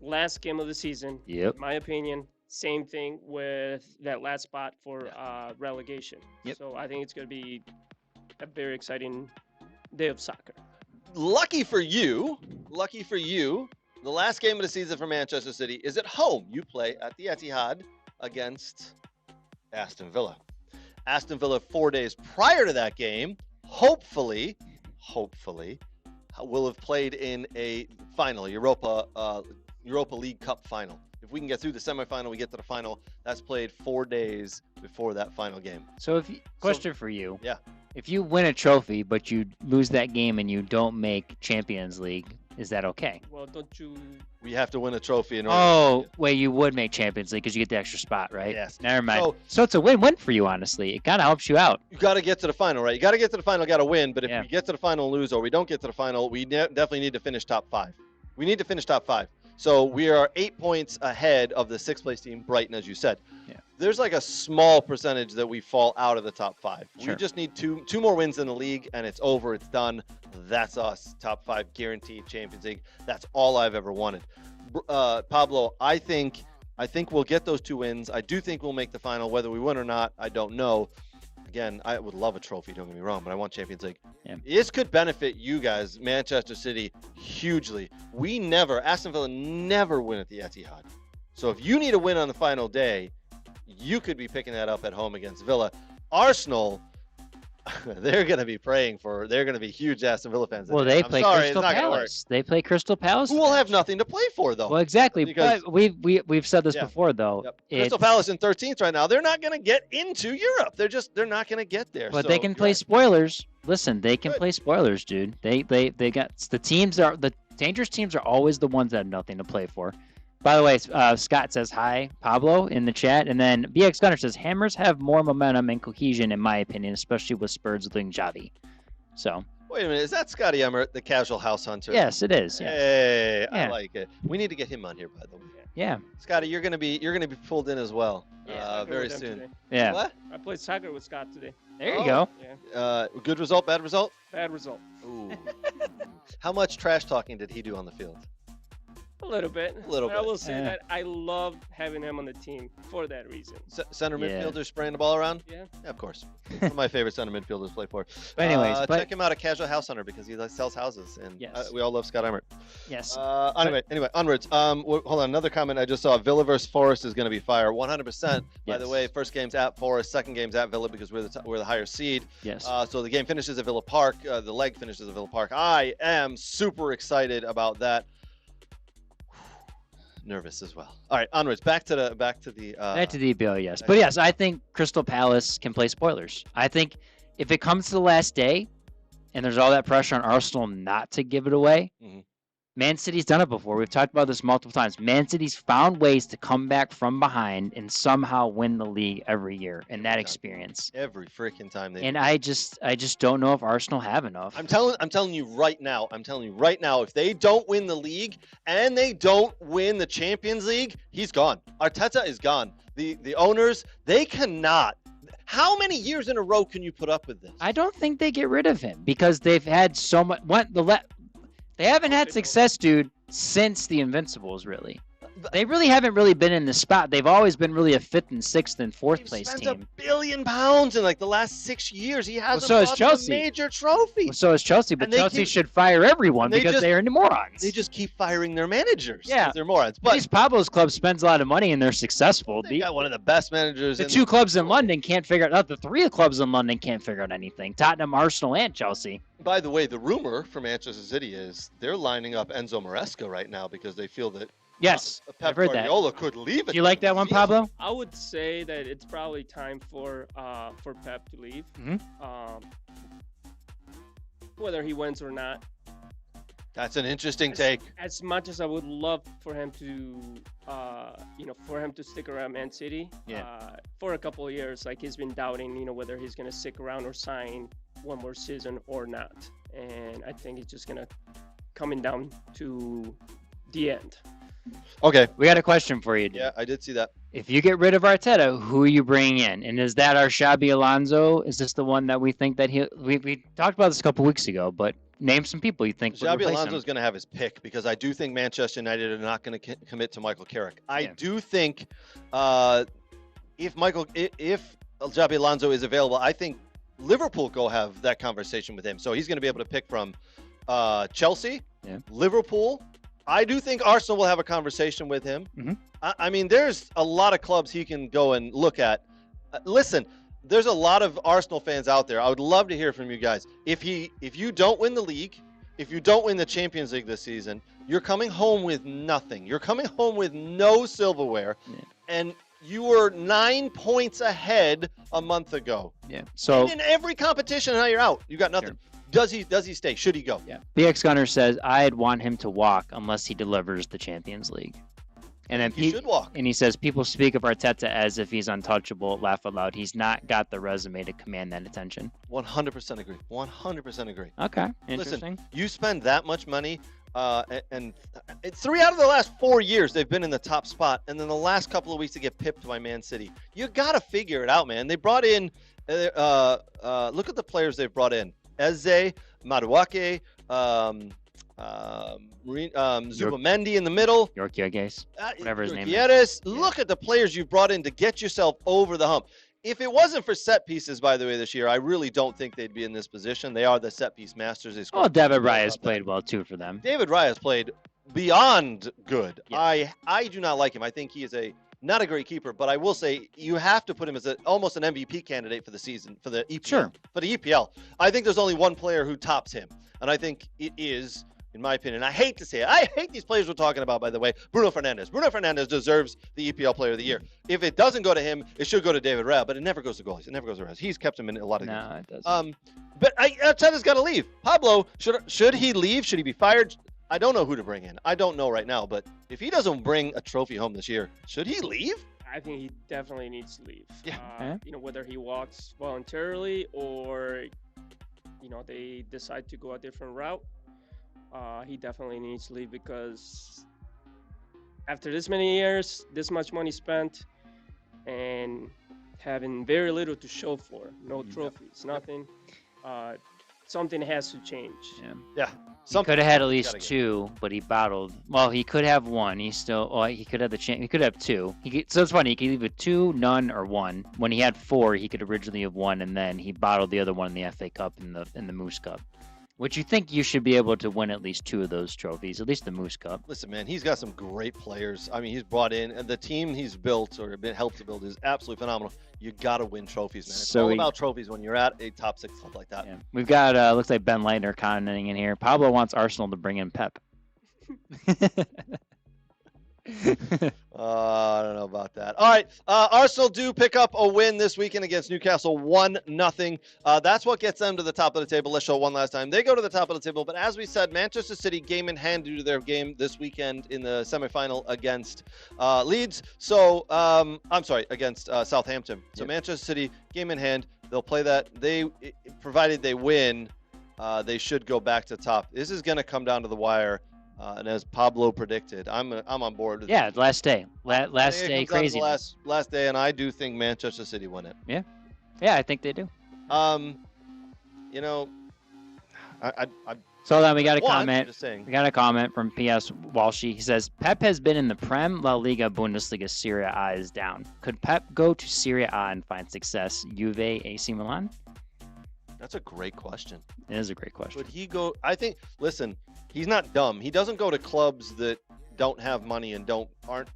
last game of the season. Yep. In my opinion, same thing with that last spot for relegation. Yep. So I think it's going to be a very exciting day of soccer. Lucky for you, the last game of the season for Manchester City is at home. You play at the Etihad against Aston Villa. Aston Villa 4 days prior to that game, hopefully, will have played in a final, Europa League Cup final. If we can get through the semifinal, we get to the final. That's played 4 days before that final game. So, question for you. Yeah. If you win a trophy, but you lose that game and you don't make Champions League, is that okay? Well, don't you... We have to win a trophy in order. Oh, wait, you would make Champions League because you get the extra spot, right? Yes. Never mind. So it's a win-win for you, honestly. It kind of helps you out. You got to get to the final, right? You got to get to the final, got to win. But if Yeah. we get to the final and lose, or we don't get to the final, we definitely need to finish top 5. We need to finish top 5. So we are 8 points ahead of the 6th place team, Brighton, as you said. Yeah. There's like a small percentage that we fall out of the top 5. Sure. We just need two more wins in the league, and it's over. It's done. That's us. Top 5 guaranteed Champions League. That's all I've ever wanted. Pablo, I think we'll get those 2 wins. I do think we'll make the final. Whether we win or not, I don't know. Again, I would love a trophy, don't get me wrong, but I want Champions League. Yeah. This could benefit you guys, Manchester City, hugely. Aston Villa never win at the Etihad. So if you need a win on the final day, you could be picking that up at home against Villa. Arsenal, they're going to be huge Aston Villa fans. Well, they play Crystal Palace. They play Crystal Palace. Who will have nothing to play for, though. Well, exactly. Because, but we've said this before, though. Yep. Crystal Palace in 13th right now. They're not going to get into Europe. They're not going to get there. But so, they can play spoilers. Listen, they can play spoilers, dude. They got the dangerous teams are always the ones that have nothing to play for. By the way, Scott says hi, Pablo, in the chat. And then BX Gunner says, Hammers have more momentum and cohesion, in my opinion, especially with Spurs losing Xavi. So. Wait a minute. Is that Scotty Emmert, the casual house hunter? Yes, it is. Yeah. Hey, Yeah. I like it. We need to get him on here, by the way. Yeah. Scotty, you're gonna be pulled in as well very soon. Today. Yeah. What? I played soccer with Scott today. There you go. Yeah. Good result, bad result? Bad result. Ooh. How much trash talking did he do on the field? A little bit. A little But I bit. will say that I love having him on the team for that reason. Center Yeah. midfielder spraying the ball around? Yeah. Yeah, of course. One of my favorite center midfielders to play for. But anyways, check him out at Casual House Hunter because he sells houses, and Yes. we all love Scott Emmert. Yes. Anyway, onwards. Hold on, another comment I just saw. Villa versus Forest is going to be fire, 100%. By the Yes. way, first game's at Forest, second game's at Villa because we're the higher seed. Yes. So the game finishes at Villa Park. The leg finishes at Villa Park. I am super excited about that. Nervous as well. All right, onwards. Back to the Back to the EPL, yes. But yes, I think Crystal Palace can play spoilers. I think if it comes to the last day and there's all that pressure on Arsenal not to give it away, Mhm. Man City's done it before. We've talked about this multiple times. Man City's found ways to come back from behind and somehow win the league every year in that experience. every freaking time they. And I just don't know if Arsenal have enough. I'm telling you right now. If they don't win the league and they don't win the Champions League, he's gone. Arteta is gone. The owners, they cannot. How many years in a row can you put up with this? I don't think they get rid of him because they've had so much. They haven't had success, dude, since the Invincibles, really. They really haven't really been in the spot. They've always been really a 5th and 6th and 4th place spent team. £1 billion in like the last 6 years. He hasn't so has won Chelsea. a major trophy. Well, so is Chelsea, but And they Chelsea keep- should fire everyone they because just- they are morons. They just keep firing their managers. 'Cause Yeah. they're morons. At But least Pablo's club spends a lot of money and they're successful. they got one of the best managers. The in 2 clubs in London can't figure out. The 3 clubs in London can't figure out anything. Tottenham, Arsenal, and Chelsea. By the way, the rumor from Manchester City is they're lining up Enzo Maresca right now because they feel that Yes, Pep I've heard that. Guardiola could leave it. Do you like that one, Pablo? I would say that it's probably time for Pep to leave. Mhm. Whether he wins or not. That's an interesting take. As much as I would love for him to, stick around Man City, for a couple of years, like he's been doubting, whether he's gonna stick around or sign one more season or not. And I think it's just gonna coming down to the end. Okay. We got a question for you, dude. Yeah, I did see that. If you get rid of Arteta, who are you bringing in? And is that our Xabi Alonso? Is this the one that we think that we talked about this a couple weeks ago, but name some people you think would Xabi replace Alonso him. is going to have his pick because I do think Manchester United are not going to commit to Michael Carrick. I Yeah. do think if Xabi Alonso is available, I think Liverpool go have that conversation with him. So he's going to be able to pick from Chelsea, Liverpool. I do think Arsenal will have a conversation with him. Mhm. I mean, there's a lot of clubs he can go and look at. Listen, there's a lot of Arsenal fans out there. I would love to hear from you guys. If you don't win the league, if you don't win the Champions League this season, you're coming home with nothing. You're coming home with no silverware, and you were 9 points ahead a month ago. Yeah. So And in every competition, now you're out. You got nothing. Sure. Does he stay? Should he go? yeah, BX Gunner says I'd want him to walk unless he delivers the Champions League. And then He should walk. And he says people speak of Arteta as if he's untouchable. Laugh aloud. He's not got the resume to command that attention. 100% agree. 100% agree. Okay, interesting. Listen, you spend that much money and 3 out of the last 4 years they've been in the top spot, and then the last couple of weeks they get pipped by Man City. You gotta figure it out, man. They brought in, look at the players they've brought in: Eze, Maduake, Zubamendi in the middle. York whatever his name is. Yes. Look at the players you've brought in to get yourself over the hump. If it wasn't for set pieces, by the way, this year, I really don't think they'd be in this position. They are the set piece masters. Well, David Raya played well too for them. David Raya has played beyond good. Yeah. I do not like him. I think he is not a great keeper, but I will say you have to put him as almost an MVP candidate for the season, for the EPL. Sure. For the EPL. I think there's only one player who tops him, and I think it is, in my opinion, I hate to say it. I hate these players we're talking about, by the way. Bruno Fernandes. Bruno Fernandes deserves the EPL Player of the Year. If it doesn't go to him, it should go to David Raya, but it never goes to goalies. It never goes to Raya. He's kept him in a lot of games. No, it doesn't. But Arteta's got to leave. Pablo, should he leave? Should he be fired? I don't know who to bring in. I don't know right now, but if he doesn't bring a trophy home this year, should he leave? I think he definitely needs to leave. Yeah. Whether he walks voluntarily or, they decide to go a different route. He definitely needs to leave because after this many years, this much money spent, and having very little to show for, no trophies, nothing, something has to change. Yeah. He could have had at least 2, but he bottled. Well, he could have 1. He could have the chance. He could have 2. So it's funny. He could leave with 2, none, or 1. When he had 4, he could originally have 1, and then he bottled the other one in the FA Cup and the Moose Cup. Which you think you should be able to win at least 2 of those trophies, at least the Moose Cup. Listen, man, he's got some great players. I mean, he's brought in, and the team he's built or been helped to build is absolutely phenomenal. You got to win trophies, man. It's all about trophies when you're at a top 6 club like that. Yeah. We've got, looks like Ben Leitner commenting in here. Pablo wants Arsenal to bring in Pep. I don't know about that. All right, Arsenal do pick up a win this weekend against Newcastle, 1-0. That's what gets them to the top of the table. Let's show it one last time. They go to the top of the table, but as we said, Manchester City game in hand due to their game this weekend in the semifinal against Leeds. So, I'm sorry, against Southampton. So Manchester City game in hand. They'll play that. Provided they win, they should go back to top. This is going to come down to the wire. And as Pablo predicted, I'm on board with that. Last day. Last day, crazy. Last day, and I do think Manchester City win it. Yeah, I think they do. I So then we got a comment. We got a comment from P.S. Walshy. He says, Pep has been in the Prem, La Liga, Bundesliga, Serie A is down. Could Pep go to Serie A and find success? Juve, AC Milan? That's a great question. It is a great question. Would he go? I think. Listen, he's not dumb. He doesn't go to clubs that don't have money and aren't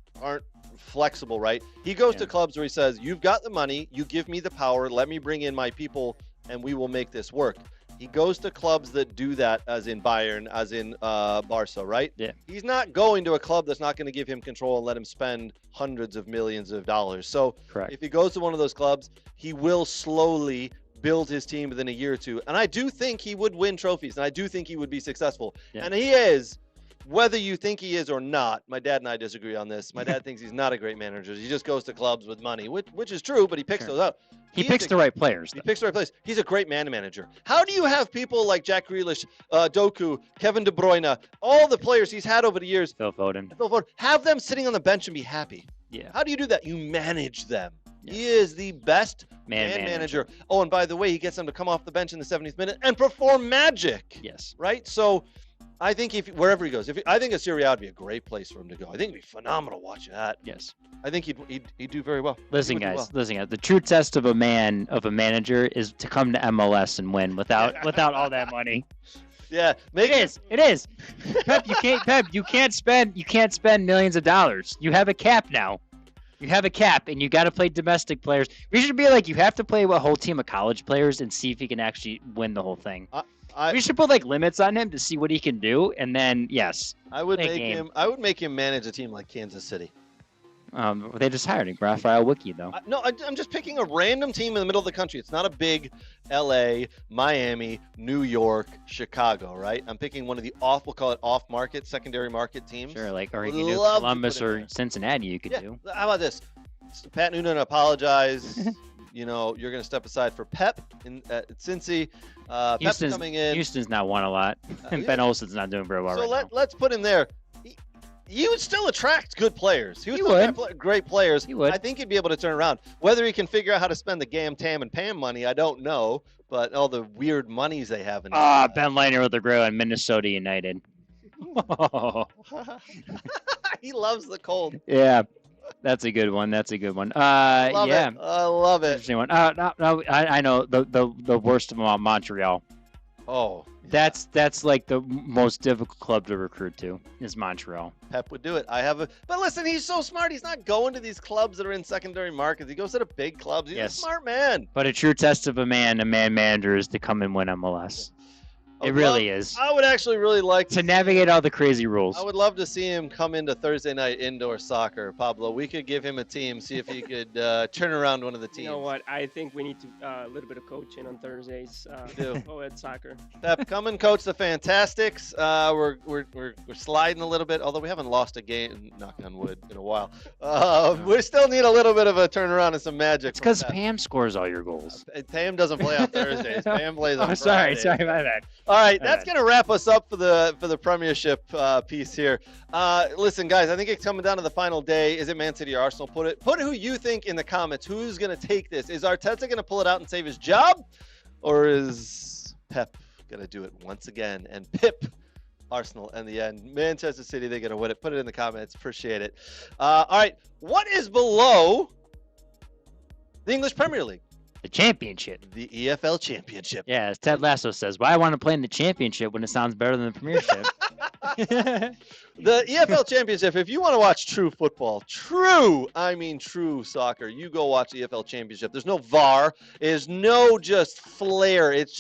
flexible, right? He goes to clubs where he says, "You've got the money. You give me the power. Let me bring in my people, and we will make this work." He goes to clubs that do that, as in Bayern, as in Barca, right? Yeah. He's not going to a club that's not going to give him control and let him spend hundreds of millions of dollars. So correct. If he goes to one of those clubs, he will slowly build his team within a year or two. And I do think he would win trophies, and I do think he would be successful. Yeah. And he is, whether you think he is or not. My dad and I disagree on this. My dad thinks he's not a great manager. He just goes to clubs with money, which is true, but he picks those up. He picks the right players. He picks the right players. He's a great manager. How do you have people like Jack Grealish, Doku, Kevin De Bruyne, all the players he's had over the years, Phil Foden, have them sitting on the bench and be happy? Yeah. How do you do that? You manage them. Yes. He is the best man manager. Oh, and by the way, he gets them to come off the bench in the 70th minute and perform magic. Yes. Right? So I think wherever he goes, I think a Serie A would be a great place for him to go. I think it'd be phenomenal watching that. Yes. I think he'd do very well. Listen, guys. The true test of a manager is to come to MLS and win without all that money. Yeah, it is. Pep, you can't spend millions of dollars. You have a cap now. You have a cap, and you got to play domestic players. We should be like, you have to play a whole team of college players and see if he can actually win the whole thing. We should put limits on him to see what he can do, and then yes, I would make him manage a team like Kansas City. They just hired him, Raphael Wiki, though. No, I'm just picking a random team in the middle of the country. It's not a big L.A., Miami, New York, Chicago, right? I'm picking one of the we'll call it off-market, secondary market teams. Sure, or you can do Columbus or Cincinnati. You could do. How about this? Pat Noonan apologize. you're going to step aside for Pep at Cincy. Pep coming in. Houston's not won a lot. And Ben Olsen's not doing very well so right now. let's put him there. He would still attract good players. He would still attract great players. He would. I think he'd be able to turn around. Whether he can figure out how to spend the Gam, Tam, and Pam money, I don't know. But all the weird monies they have in Ben Liner with the grill and Minnesota United. He loves the cold. Yeah, that's a good one. I love it. Interesting one. No, I know the worst of them all, Montreal. Oh, that's like the most difficult club to recruit to is Montreal. Pep would do it. But listen, he's so smart. He's not going to these clubs that are in secondary markets. He goes to the big clubs. He's a smart man. But a true test of a man manager is to come and win MLS. It really is. I would actually really like to navigate all the crazy rules. I would love to see him come into Thursday night indoor soccer, Pablo. We could give him a team, see if he could turn around one of the teams. You know what? I think we need to a little bit of coaching on Thursdays. Co-ed soccer. Pep, come and coach the Fantastics. We're sliding a little bit, although we haven't lost a game, knock on wood, in a while. We still need a little bit of a turnaround and some magic. It's because Pam scores all your goals. Pam doesn't play on Thursdays. Pam plays on Fridays. Sorry, my bad. All right, that's going to wrap us up for the Premiership piece here. Listen, guys, I think it's coming down to the final day. Is it Man City or Arsenal? Put who you think in the comments. Who's going to take this? Is Arteta going to pull it out and save his job? Or is Pep going to do it once again and pip Arsenal in the end? Manchester City, they're going to win it. Put it in the comments. Appreciate it. All right, what is below the English Premier League? The championship. The EFL Championship. Yeah, as Ted Lasso says, why I want to play in the championship when it sounds better than the Premiership. The EFL Championship, if you want to watch true football, true soccer, you go watch the EFL Championship. There's no VAR. There's no just flair. It's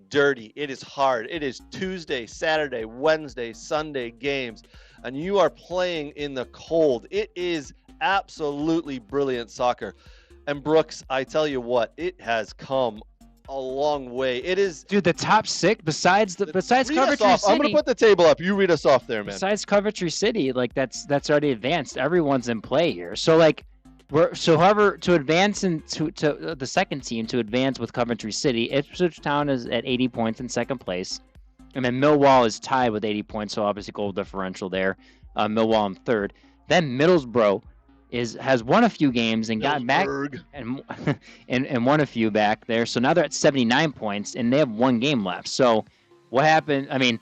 dirty. It is hard. It is Tuesday, Saturday, Wednesday, Sunday games, and you are playing in the cold. It is absolutely brilliant soccer. And Brooks, I tell you what, it has come a long way. It is, dude. The top six, besides Coventry City. I'm gonna put the table up. You read us off there, man. Besides Coventry City, like that's already advanced. Everyone's in play here. So like, however, to advance to the second team to advance with Coventry City, Ipswich Town is at 80 points in second place, and then Millwall is tied with 80 points. So obviously goal differential there. Millwall in third. Then Middlesbrough has won a few games and got back and won a few back there. So now they're at 79 points and they have one game left. So what happened? I mean,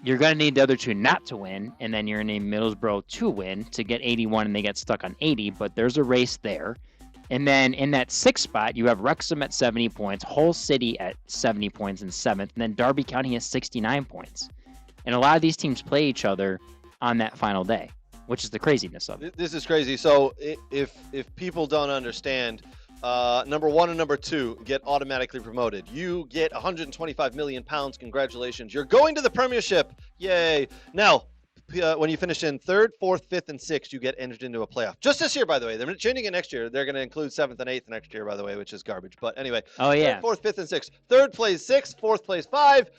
you're going to need the other two not to win, and then you're going to need Middlesbrough to win to get 81, and they get stuck on 80. But there's a race there. And then in that sixth spot, you have Wrexham at 70 points, Hull City at 70 points in seventh, and then Derby County has 69 points. And a lot of these teams play each other on that final day, which is the craziness of it. This is crazy. So if people don't understand, number 1 and number 2 get automatically promoted. You get 125 million pounds. Congratulations. You're going to the Premiership. Yay. Now, when you finish in 3rd, 4th, 5th, and 6th, you get entered into a playoff. Just this year, by the way. They're changing it next year. They're going to include 7th and 8th next year, by the way, which is garbage. But anyway. Oh, yeah. 3rd, 4th, 5th, and 6th. 3rd plays 6th, 4th plays 5.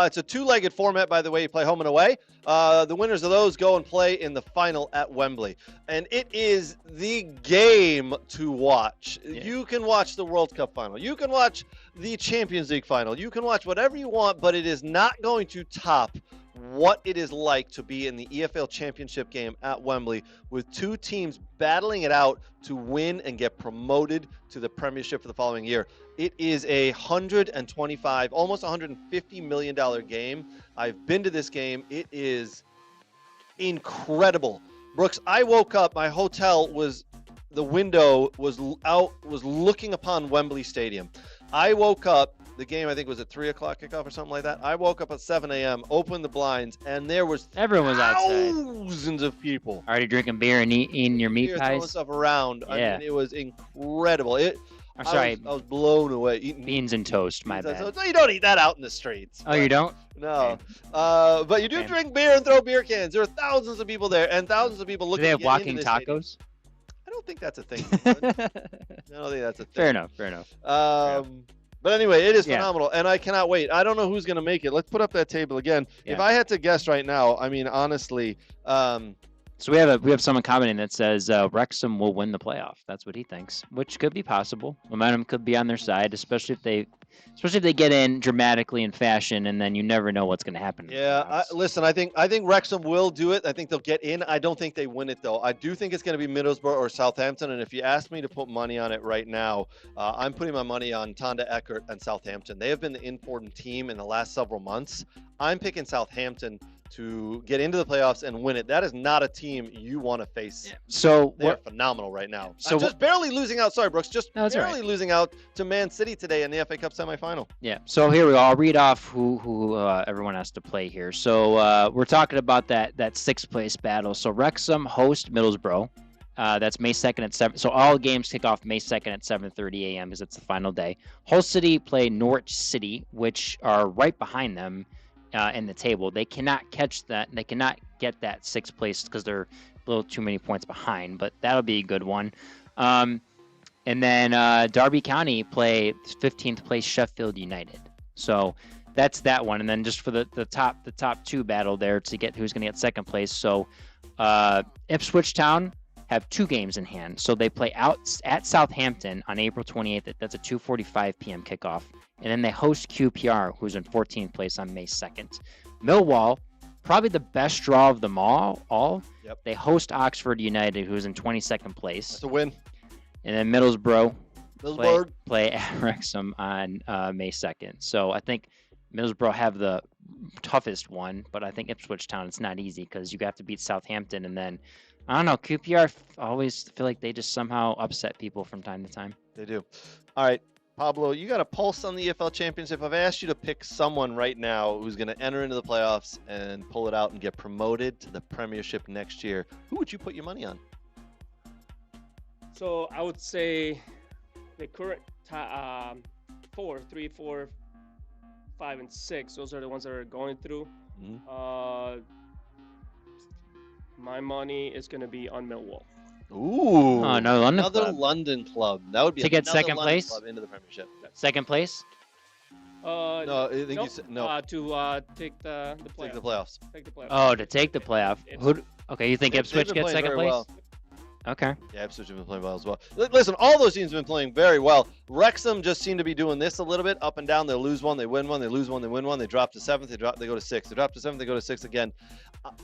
It's a 2-legged format, by the way. You play home and away. The winners of those go and play in the final at Wembley. And it is the game to watch. Yeah. You can watch the World Cup final. You can watch the Champions League final. You can watch whatever you want, but it is not going to top what it is like to be in the EFL Championship game at Wembley with two teams battling it out to win and get promoted to the Premiership for the following year. It is a $125, almost $150 million game. I've been to this game. It is incredible. Brooks, I woke up, my hotel the window was looking upon Wembley Stadium. I woke up, the game I think was at 3 o'clock kickoff or something like that. I woke up at 7 a.m., opened the blinds, and there was everyone was outside. Thousands of people. Already drinking beer and eating your meat pies. Throwing stuff around. Yeah. I mean, it was incredible. I was blown away. Eating beans and toast, my bad. So you don't eat that out in the streets. Oh, you don't? No. Okay. But you do drink beer and throw beer cans. There are thousands of people there and thousands of people looking Do they at have walking tacos? Stadium. I don't think that's a thing. I don't think that's a thing. Fair enough. But anyway, it is phenomenal, and I cannot wait. I don't know who's going to make it. Let's put up that table again. Yeah. If I had to guess right now, I mean, honestly, So we have someone commenting that says Wrexham will win the playoff. That's what he thinks, which could be possible. Momentum could be on their side, especially if they get in dramatically in fashion, and then you never know what's going to happen. Yeah, listen, I think Wrexham will do it. I think they'll get in. I don't think they win it though. I do think it's going to be Middlesbrough or Southampton. And if you ask me to put money on it right now, I'm putting my money on Tonda Eckert and Southampton. They have been the important team in the last several months. I'm picking Southampton to get into the playoffs and win it. That is not a team you want to face. Yeah. So they're phenomenal right now. So just barely losing out. Sorry, Brooks. Just No, barely right. losing out to Man City today in the FA Cup semifinal. Yeah. So here we go. I'll read off who everyone has to play here. So we're talking about that sixth place battle. So Wrexham host Middlesbrough. That's May 2nd at 7. So all games kick off May 2nd at 7:30 a.m. because it's the final day. Hull City play Norwich City, which are right behind them in the table. They cannot catch that. They cannot get that sixth place because they're a little too many points behind. But that'll be a good one. And then Derby County play 15th place Sheffield United. So that's that one. And then just for the top two battle there to get who's going to get second place. So Ipswich Town have 2 games in hand. So they play out at Southampton on April 28th. That's a 2:45 p.m. kickoff. And then they host QPR, who's in 14th place on May 2nd. Millwall, probably the best draw of them all. Yep. They host Oxford United, who's in 22nd place. That's a win. And then Middlesbrough Middlesbrough. play at Wrexham on May 2nd. So I think Middlesbrough have the toughest one, but I think Ipswich Town, it's not easy because you have to beat Southampton. And then, I don't know, QPR always feel like they just somehow upset people from time to time. They do. All right, Pablo, you got a pulse on the EFL Championship. I've asked you to pick someone right now who's going to enter into the playoffs and pull it out and get promoted to the Premiership next year. Who would you put your money on? So I would say the current 4, 3, 4, 5, and 6. Those are the ones that are going through. Mhm. My money is going to be on Millwall. Ooh. Oh, no, London another club. London club. That would be To get another second London place? club into the Premiership. Second place? No, I think nope. you said no. To take the playoff. Take the playoffs. Take the playoff. Oh, to take the playoff. Okay, you think They've Ipswich been gets playing second very place? well. Okay. Yeah, Ipswich have been playing well as well. Listen, all those teams have been playing very well. Wrexham just seem to be doing this a little bit up and down. They lose one, they win one, they lose one, they win one. They drop to 7th, they go to 6th. They drop to 7th, they go to 6th again.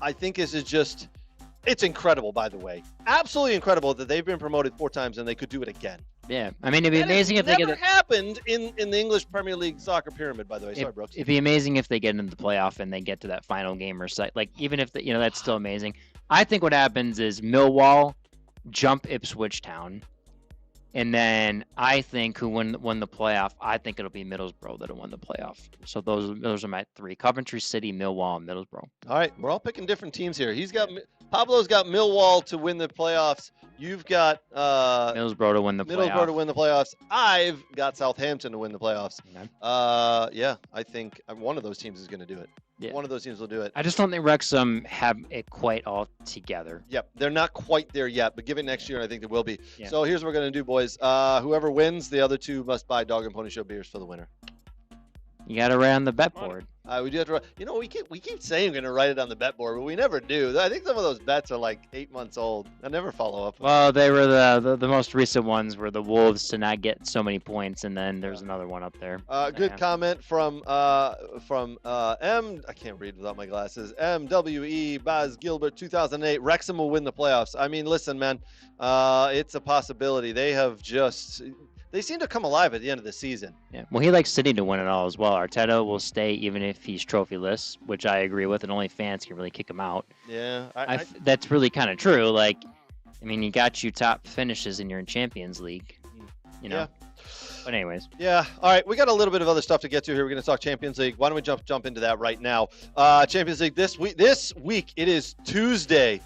I think this is just, it's incredible, by the way. Absolutely incredible that they've been promoted 4 times and they could do it again. Yeah. I mean, it'd be amazing if they never get happened in the English Premier League soccer pyramid, by the way. Sorry, Brooks. It'd be amazing if they get into the playoff and they get to that final game or like even if that's still amazing. I think what happens is Millwall jump Ipswich Town, and then I think who won the playoff. I think it'll be Middlesbrough that'll win the playoff. So those are my 3: Coventry City, Millwall, and Middlesbrough. All right, we're all picking different teams here. Pablo's got Millwall to win the playoffs. You've got Middlesbrough to win the playoff. Middlesbrough to win the playoffs. I've got Southampton to win the playoffs. Okay. Yeah, I think one of those teams is going to do it. Yeah. One of those teams will do it. I just don't think Wrexham have it quite all together. Yep, they're not quite there yet, but give it next year, and I think they will be. Yeah. So here's what we're going to do, boys. Whoever wins, the other 2 must buy Dog and Pony Show beers for the winner. You got to write on the bet board. We do have to write. We keep saying we're going to write it on the bet board, but we never do. I think some of those bets are like 8 months old. I never follow up. Well, they were the most recent ones were the Wolves to not get so many points, and then there's another one up there. Good comment from M. I can't read without my glasses. MWE Baz Gilbert 2008. Wrexham will win the playoffs. I mean, listen, man, it's a possibility. They seem to come alive at the end of the season. Yeah. Well, he likes City to win it all as well. Arteta will stay even if he's trophyless, which I agree with, and only fans can really kick him out. Yeah, that's really kind of true. Like, I mean, you got you top finishes and you're in Champions League, you know. Yeah. But anyways. Yeah. All right. We got a little bit of other stuff to get to here. We're going to talk Champions League. Why don't we jump into that right now? Champions League this week. It is Tuesday.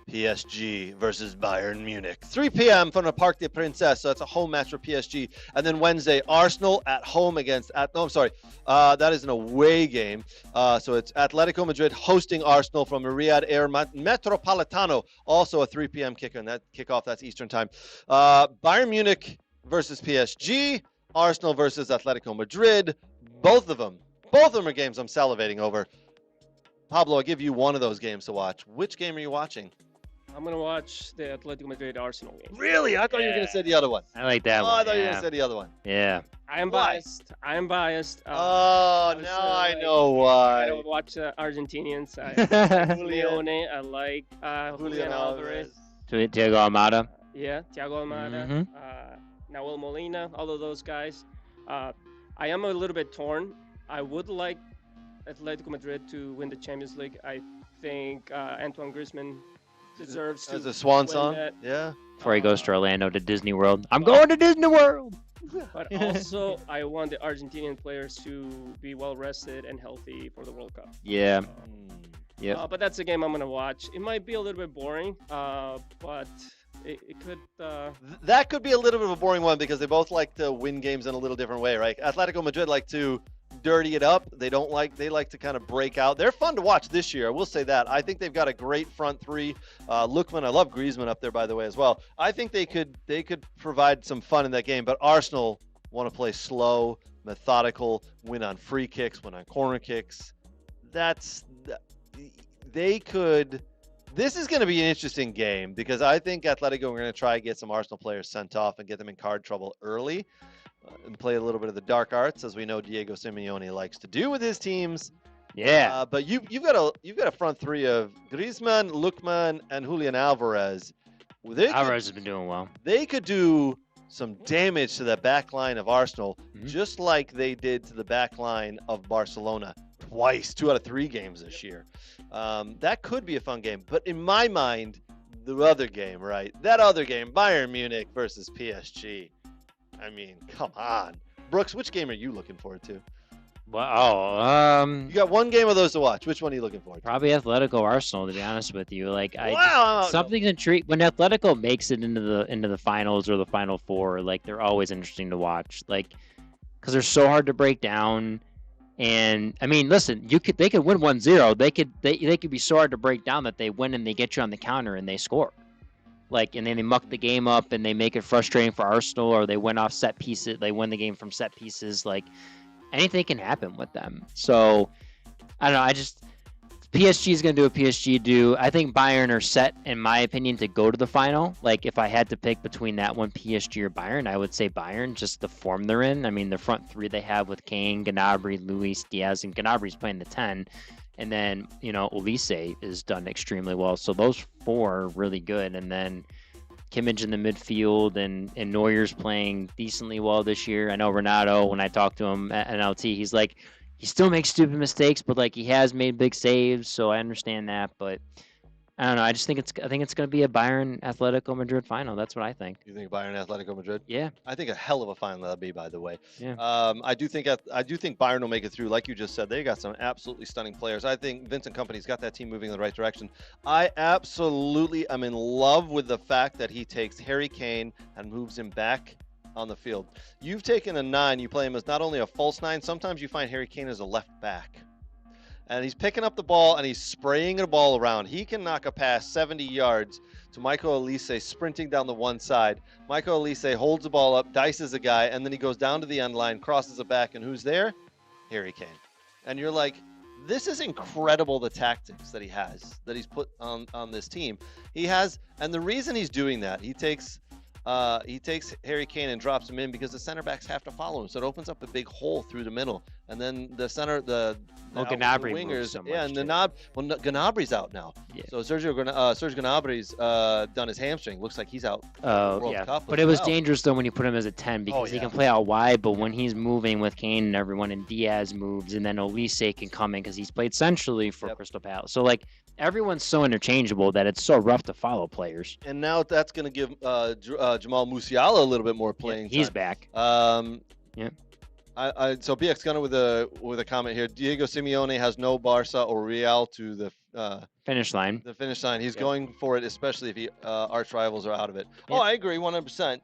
PSG versus Bayern Munich. 3 p.m. from the Parc des Princes. So that's a home match for PSG. And then Wednesday, Arsenal at home that is an away game. So it's Atletico Madrid hosting Arsenal from Riyadh Air Metropolitano. Also a 3 p.m. kicker, and that kickoff, that's Eastern time. Bayern Munich versus PSG. Arsenal versus Atletico Madrid. Both of them are games I'm salivating over. Pablo, I'll give you one of those games to watch. Which game are you watching? I'm gonna watch the Atletico Madrid Arsenal game. Really? I thought you were going to say the other one. I like that Oh, one. I thought you were yeah. going to say the other one. Yeah. I am Why? biased. I am biased. Oh, was, now I like, know I why. don't watch Argentinians. I like Leone. I like Julian Alvarez. Diego Almada. Yeah, Thiago Almada. Mhm. Nahuel Molina. All of those guys. I am a little bit torn. I would like Atletico Madrid to win the Champions League. I think Antoine Griezmann deserves to As a swan win song? that. Yeah. Before he goes to Orlando to Disney World. I'm going to Disney World. But also, I want the Argentinian players to be well rested and healthy for the World Cup. Yeah. Yep. But that's a game I'm gonna watch. It might be a little bit boring, but it could. That could be a little bit of a boring one because they both like to win games in a little different way, right? Atletico Madrid like to dirty it up. They like to kind of break out. They're fun to watch this year. I will say that. I think they've got a great front three. Lookman, I love Griezmann up there, by the way, as well. I think they could provide some fun in that game. But Arsenal want to play slow, methodical, win on free kicks, win on corner kicks. They could. This is going to be an interesting game because I think Atletico are going to try to get some Arsenal players sent off and get them in card trouble early. And play a little bit of the dark arts, as we know Diego Simeone likes to do with his teams. Yeah. But you've got a front three of Griezmann, Lookman, and Julian Alvarez. Alvarez has been doing well. They could do some damage to the back line of Arsenal, just like they did to the back line of Barcelona twice, 2 out of 3 games this year. That could be a fun game. But in my mind, the other game, right? That other game, Bayern Munich versus PSG. I mean, come on. Brooks, which game are you looking forward to? Wow. You got one game of those to watch. Which one are you looking forward to? Probably Atletico Arsenal, to be honest with you. Like Wow. something's intriguing when Atletico makes it into the finals or the Final Four. Like they're always interesting to watch. Like because they're so hard to break down. And I mean, listen, they could win 1-0. They could be so hard to break down that they win and they get you on the counter and they score. Like, and then they muck the game up and they make it frustrating for Arsenal, or they win off set pieces. They win the game from set pieces. Like, anything can happen with them. So, I don't know. PSG is going to do what PSG do. I think Bayern are set, in my opinion, to go to the final. Like, if I had to pick between that one, PSG or Bayern, I would say Bayern, just the form they're in. I mean, the front three they have with Kane, Gnabry, Luis Diaz, and Gnabry's playing the 10. And then, Olise is done extremely well. So those 4 are really good. And then Kimmich in the midfield and Neuer's playing decently well this year. I know Renato, when I talked to him at NLT, he's like, he still makes stupid mistakes, but like he has made big saves. So I understand that. But I don't know. I think it's going to be a Bayern Atletico Madrid final. That's what I think. You think Bayern Atletico Madrid? Yeah. I think a hell of a final that'll be, by the way. Yeah. I do think Bayern will make it through. Like you just said, they got some absolutely stunning players. I think Vincent Kompany's got that team moving in the right direction. I absolutely am in love with the fact that he takes Harry Kane and moves him back on the field. You've taken a 9. You play him as not only a false 9. Sometimes you find Harry Kane as a left back. And he's picking up the ball and he's spraying the ball around. He can knock a pass 70 yards to Michael Olise sprinting down the one side. Michael Olise holds the ball up, dices a guy, and then he goes down to the end line, crosses it back, and who's there? Harry Kane. And you're like, this is incredible, the tactics that he has, that he's put on this team. He has, and the reason he's doing that, he takes Harry Kane and drops him in because the center backs have to follow him. So it opens up a big hole through the middle. And then the Gnabry wingers, so much and too. Gnabry's out now. Yeah. So Serge Gnabry's done his hamstring. Looks like he's out. World Cup but as it was well. dangerous though when you put him as a 10 because he can play out wide. But when he's moving with Kane and everyone, and Diaz moves, and then Olise can come in because he's played centrally for Crystal Palace. So like everyone's so interchangeable that it's so rough to follow players. And now that's going to give Jamal Musiala a little bit more playing time. He's back. So BX Gunner with a comment here. Diego Simeone has no Barca or Real to the finish line. The finish line. He's going for it, especially if arch rivals are out of it. Yeah. Oh, I agree, 100%.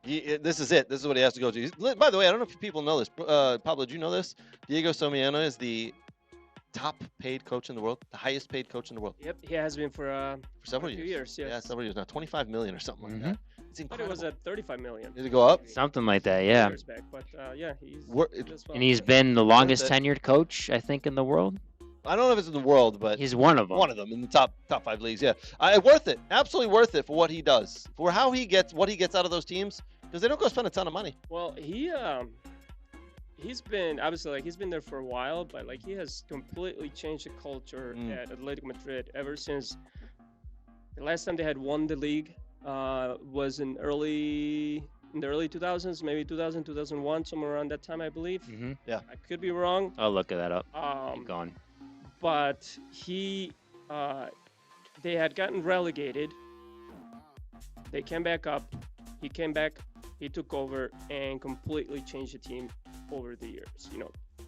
This is it. This is what he has to go to. By the way, I don't know if people know this. Pablo, do you know this? Diego Simeone is the top paid coach in the world, the highest paid coach in the world. Yep, he has been for several a few years. Yes. Yeah, several years now. 25 million or something like that. It's I thought it incredible. was at 35 million. Did it go up? Something like that, yeah. Years back, but yeah, he's does well. And he's been the longest it. tenured coach, I think, in the world. I don't know if it's in the world, but He's one of them. one of them in the top 5 leagues. Yeah, worth it. Absolutely worth it for what he does, for how he gets what he gets out of those teams, because they don't go spend a ton of money. Well, he's been obviously he's been there for a while, but he has completely changed the culture at Atletico Madrid ever since the last time they had won the league was in the early 2000s, maybe 2000, 2001, somewhere around that time, I believe. Mm-hmm. Yeah, I could be wrong. I'll look that up. Keep going. But they had gotten relegated. They came back up. He came back. He took over and completely changed the team over the years.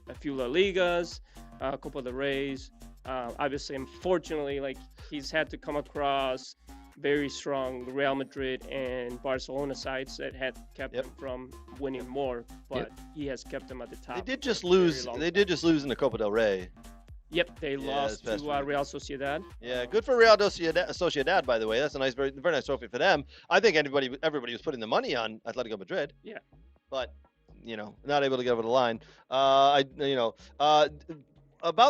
A few La Ligas, a couple of the Rays. Obviously, unfortunately, he's had to come across very strong Real Madrid and Barcelona sides that had kept him from winning more, but he has kept them at the top. they did just for a very lose. long They time. did just lose in the Copa del Rey. Yep, they lost this to past week. Real Sociedad. Yeah, good for Real Sociedad, by the way. That's a nice, very, very nice trophy for them. I think everybody was putting the money on Atletico Madrid. Yeah. But not able to get over the line. About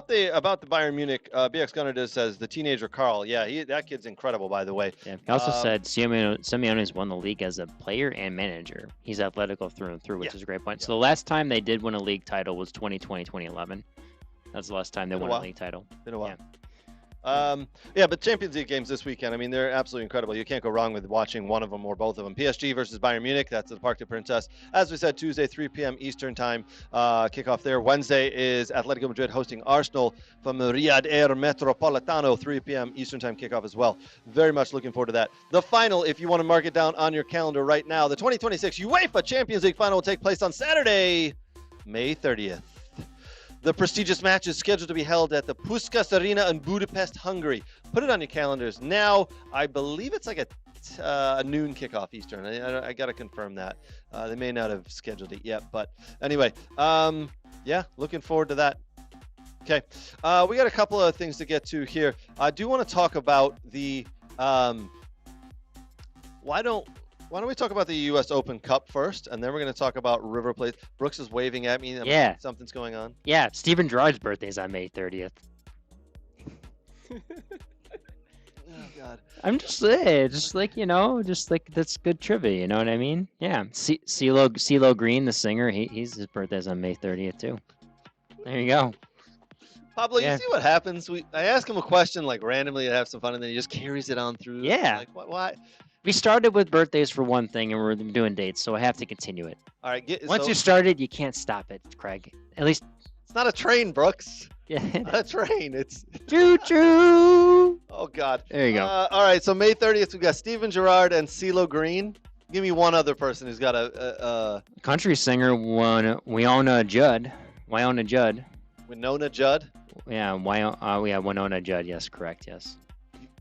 the Bayern Munich, BX Gunner does says the teenager Carl. Yeah, that kid's incredible, by the way. Yeah. He also said Simeone's won the league as a player and manager. He's Atletico through and through, which is a great point. So the last time they did win a league title was 2020, 2011. That's the last time they won a league title. Been a while. But Champions League games this weekend, I mean, they're absolutely incredible. You can't go wrong with watching one of them or both of them. PSG versus Bayern Munich, that's at the Parc des Princes. As we said, Tuesday, 3 p.m. Eastern time, kickoff there. Wednesday is Atletico Madrid hosting Arsenal from Riyadh Air Metropolitano, 3 p.m. Eastern time kickoff as well. Very much looking forward to that. The final, if you want to mark it down on your calendar right now, the 2026 UEFA Champions League final will take place on Saturday, May 30th. The prestigious match is scheduled to be held at the Puskás Arena in Budapest, Hungary. Put it on your calendars now. I believe it's a noon kickoff Eastern. I got to confirm that. They may not have scheduled it yet, but anyway, looking forward to that. Okay, we got a couple of things to get to here. I do want to talk about the why don't we talk about the U.S. Open Cup first, and then we're going to talk about River Plate. Brooks is waving at me. Something's going on. Yeah, Steven Gerrard's birthday is on May 30th. Oh, God. I'm just saying, that's good trivia, you know what I mean? Yeah, CeeLo Green, the singer, his birthday's on May 30th, too. There you go. Pablo, you see what happens? I ask him a question, randomly to have some fun, and then he just carries it on through. Yeah. Why? We started with birthdays for one thing, and we're doing dates, so I have to continue it. All right. Once you started, you can't stop it, Craig. At least it's not a train, Brooks. Yeah. It's not a train. It's choo-choo. Oh, God. There you go. All right. So May 30th, we've got Steven Gerrard and CeeLo Green. Give me one other person who's got a country singer, Winona Judd. Winona Judd? Yeah, Winona Judd. Yes, correct. Yes.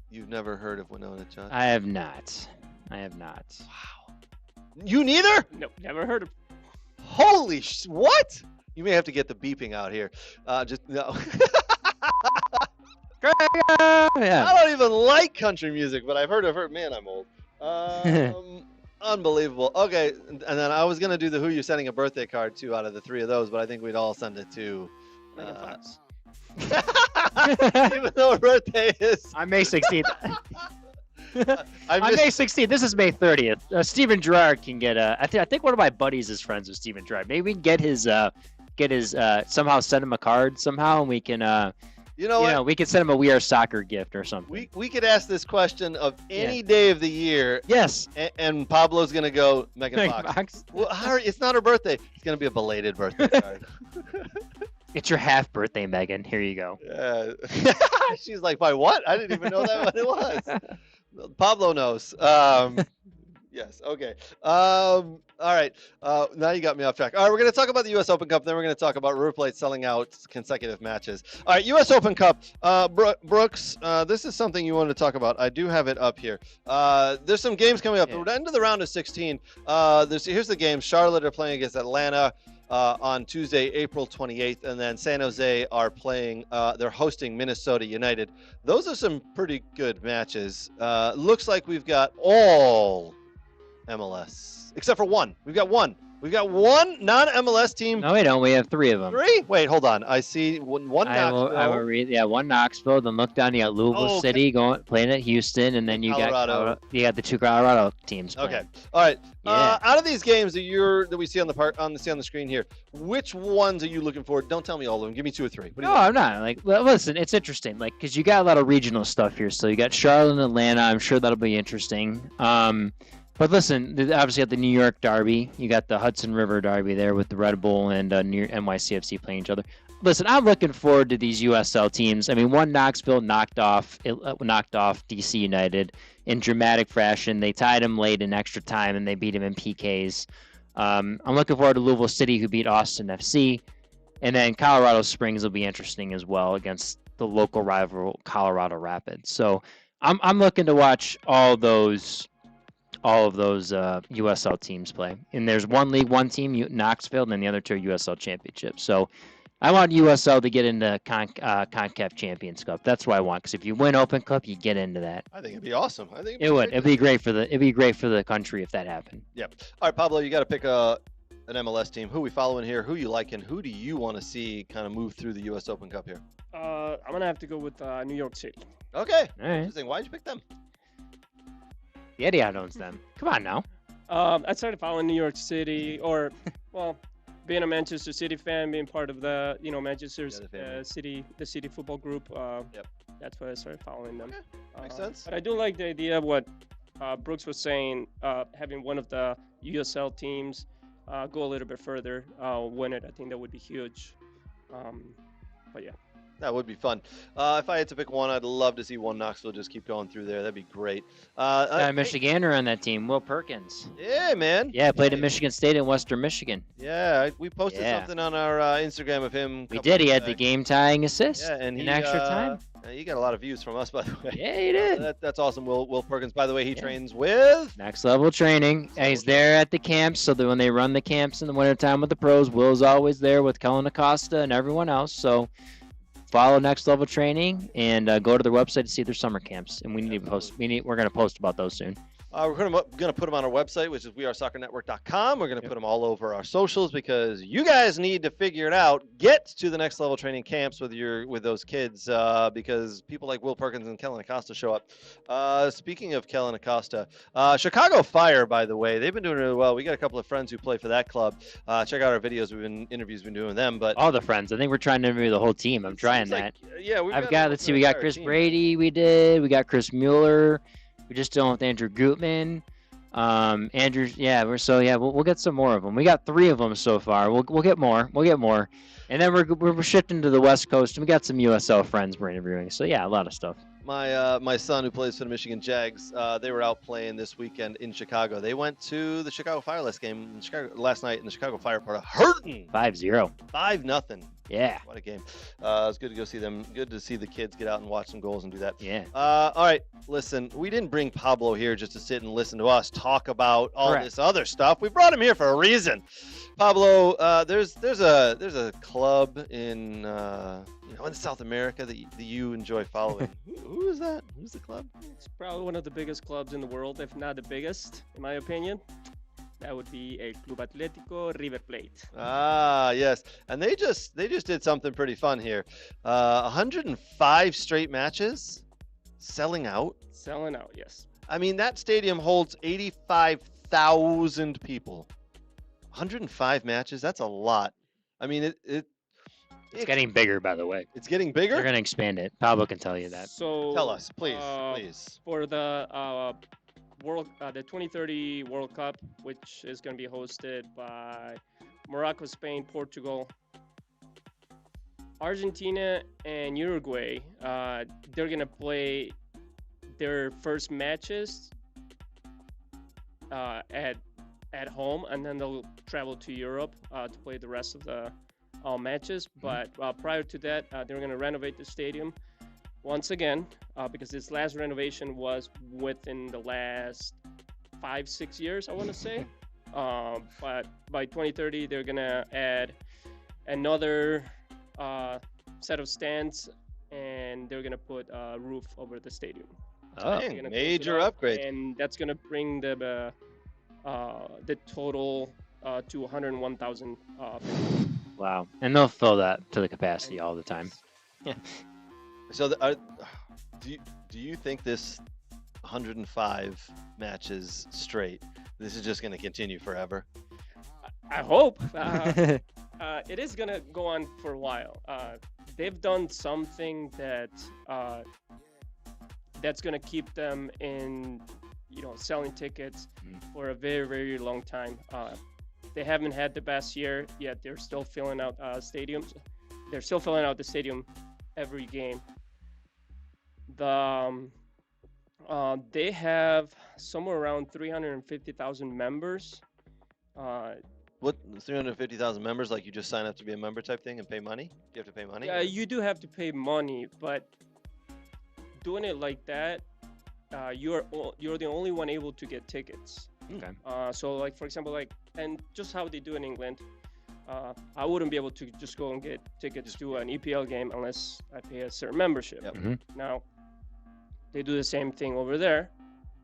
You've never heard of Winona Judd? I have not. Wow. You neither? Nope, never heard of. Holy what? You may have to get the beeping out here. No. Yeah. I don't even like country music, but I've heard of her. Man, I'm old. Unbelievable. Okay, and then I was gonna do the who you're sending a birthday card to out of the three of those, but I think we'd all send it to. Even though her birthday is on May 16th. On May 16th. This is May 30th. Steven Gerrard can get I think one of my buddies is friends with Steven Gerrard. Maybe we can get his somehow send him a card somehow, and we can we can send him a We Are Soccer gift or something. We could ask this question of any day of the year. Yes. And Pablo's gonna go Megan Fox. Well, it's not her birthday. It's gonna be a belated birthday card. It's your half birthday, Megan. Here you go. She's like, by what? I didn't even know that what it was. Pablo knows. Yes. Okay. All right. Now you got me off track. All right. We're going to talk about the U.S. Open Cup. Then we're going to talk about River Plate selling out consecutive matches. All right. U.S. Open Cup. Brooks, this is something you wanted to talk about. I do have it up here. There's some games coming up. We're end of the round of 16. Here's the game. Charlotte are playing against Atlanta on Tuesday, April 28th, and then San Jose are playing. They're hosting Minnesota United. Those are some pretty good matches. Looks like we've got all MLS, except for one. We've got one. We've got one non-MLS team. No, we don't. We have 3 of them. 3? Wait, hold on. I see one I will Knoxville. read. Yeah, one Knoxville. Then look down. You got Louisville Oh, City playing at Houston, and then you Colorado. got the 2 Colorado teams. Playing. Okay. All right. Yeah. Out of these games that we see on the screen here, which ones are you looking for? Don't tell me all of them. Give me 2 or 3. What do you No, I'm not. Like, well, listen, it's interesting. Like, because you got a lot of regional stuff here. So you got Charlotte and Atlanta. I'm sure that'll be interesting. But listen, obviously got the New York Derby. You got the Hudson River Derby there with the Red Bull and NYCFC playing each other. Listen, I'm looking forward to these USL teams. I mean, one Knoxville knocked off DC United in dramatic fashion. They tied them late in extra time, and they beat them in PKs. I'm looking forward to Louisville City, who beat Austin FC. And then Colorado Springs will be interesting as well against the local rival Colorado Rapids. So I'm looking to watch all of those USL teams play. And there's one League One team, Knoxville, and then the other 2 are USL Championships. So I want USL to get into CONCACAF Champions Cup. That's what I want. Because if you win Open Cup, you get into that. I think it'd be awesome. I think it would. It'd be great for the country if that happened. Yep. All right, Pablo, you got to pick an MLS team. Who we following here? Who you liking? Who do you want to see kind of move through the U.S. Open Cup here? I'm gonna have to go with New York City. Okay. All right. Interesting. Why'd you pick them? The Etihad owns them. Come on now. I started following New York City, or well, being a Manchester City fan, being part of the Manchester City, the City football group. Yep. That's why I started following them. Okay. Makes sense. But I do like the idea of what Brooks was saying, having one of the USL teams go a little bit further, win it. I think that would be huge. But yeah. That would be fun. If I had to pick one, I'd love to see one Knoxville just keep going through there. That'd be great. Michigander on that team, Will Perkins. Yeah, man. Yeah, played at Michigan State in Western Michigan. Yeah, we posted something on our Instagram of him. We did. He had the game-tying assist in extra time. You got a lot of views from us, by the way. Yeah, he did. That's awesome. Will Perkins, by the way, he trains with Next Level Training. And he's there at the camps, so that when they run the camps in the wintertime with the pros, Will's always there with Kellen Acosta and everyone else. So follow Next Level Training and go to their website to see their summer camps. And we need to post. We're going to post about those soon. We're going to put them on our website, which is wearesoccer.network.com. We're going to put them all over our socials because you guys need to figure it out. Get to the Next Level Training camps with those kids because people like Will Perkins and Kellen Acosta show up. Speaking of Kellen Acosta, Chicago Fire, by the way, they've been doing really well. We got a couple of friends who play for that club. Check out our videos. Interviews we've been doing with them. But all the friends. I think we're trying to interview the whole team. I'm trying that. We've let's see. We got Chris Brady. We got Chris Mueller. We're just dealing with Andrew Gutman. Andrew, we'll get some more of them. We got 3 of them so far. We'll get more. And then we're shifting to the West Coast, and we got some USL friends we're interviewing. So yeah, a lot of stuff. My son who plays for the Michigan Jags, they were out playing this weekend in Chicago. They went to the Chicago Fire last night, and the Chicago Fire part of hurting 5-0. 5-0. Yeah. What a game. It's good to go see them. Good to see the kids get out and watch some goals and do that. Yeah. All right. Listen, we didn't bring Pablo here just to sit and listen to us talk about all this other stuff. We brought him here for a reason. Pablo, there's a club in in South America that you enjoy following. Who is that? Who's the club? It's probably one of the biggest clubs in the world, if not the biggest, in my opinion. That would be El Club Atlético River Plate. Ah, yes. And they just did something pretty fun here. 105 straight matches, selling out. Selling out, yes. I mean, that stadium holds 85,000 people. 105 matches, that's a lot. I mean, it's getting bigger, by the way. It's getting bigger? They're going to expand it. Pablo can tell you that. So tell us, please. For the the 2030 World Cup, which is going to be hosted by Morocco, Spain, Portugal, Argentina, and Uruguay. They're going to play their first matches at home, and then they'll travel to Europe to play the rest of the matches. But prior to that, they're going to renovate the stadium once again because this last renovation was within the last 5-6 years, I want to say. But by 2030, they're going to add another set of stands, and they're going to put a roof over the stadium. Major upgrade. And that's going to bring the the total to 101,000. Wow. And they'll fill that to the capacity all the time. So, do you think this 105 matches straight, this is just going to continue forever? I hope. It is gonna go on for a while. They've done something that that's gonna keep them in, selling tickets for a very, very long time. They haven't had the best year yet. They're still filling out stadiums. They're still filling out the stadium every game. They have somewhere around 350,000 members. What, 350,000 members? Like you just sign up to be a member type thing and pay money? You have to pay money? Yeah, you do have to pay money, but doing it like that, you're the only one able to get tickets. Okay. So like for example, and just how they do in England, I wouldn't be able to just go and get tickets to an EPL game unless I pay a certain membership. Yep. Now, they do the same thing over there,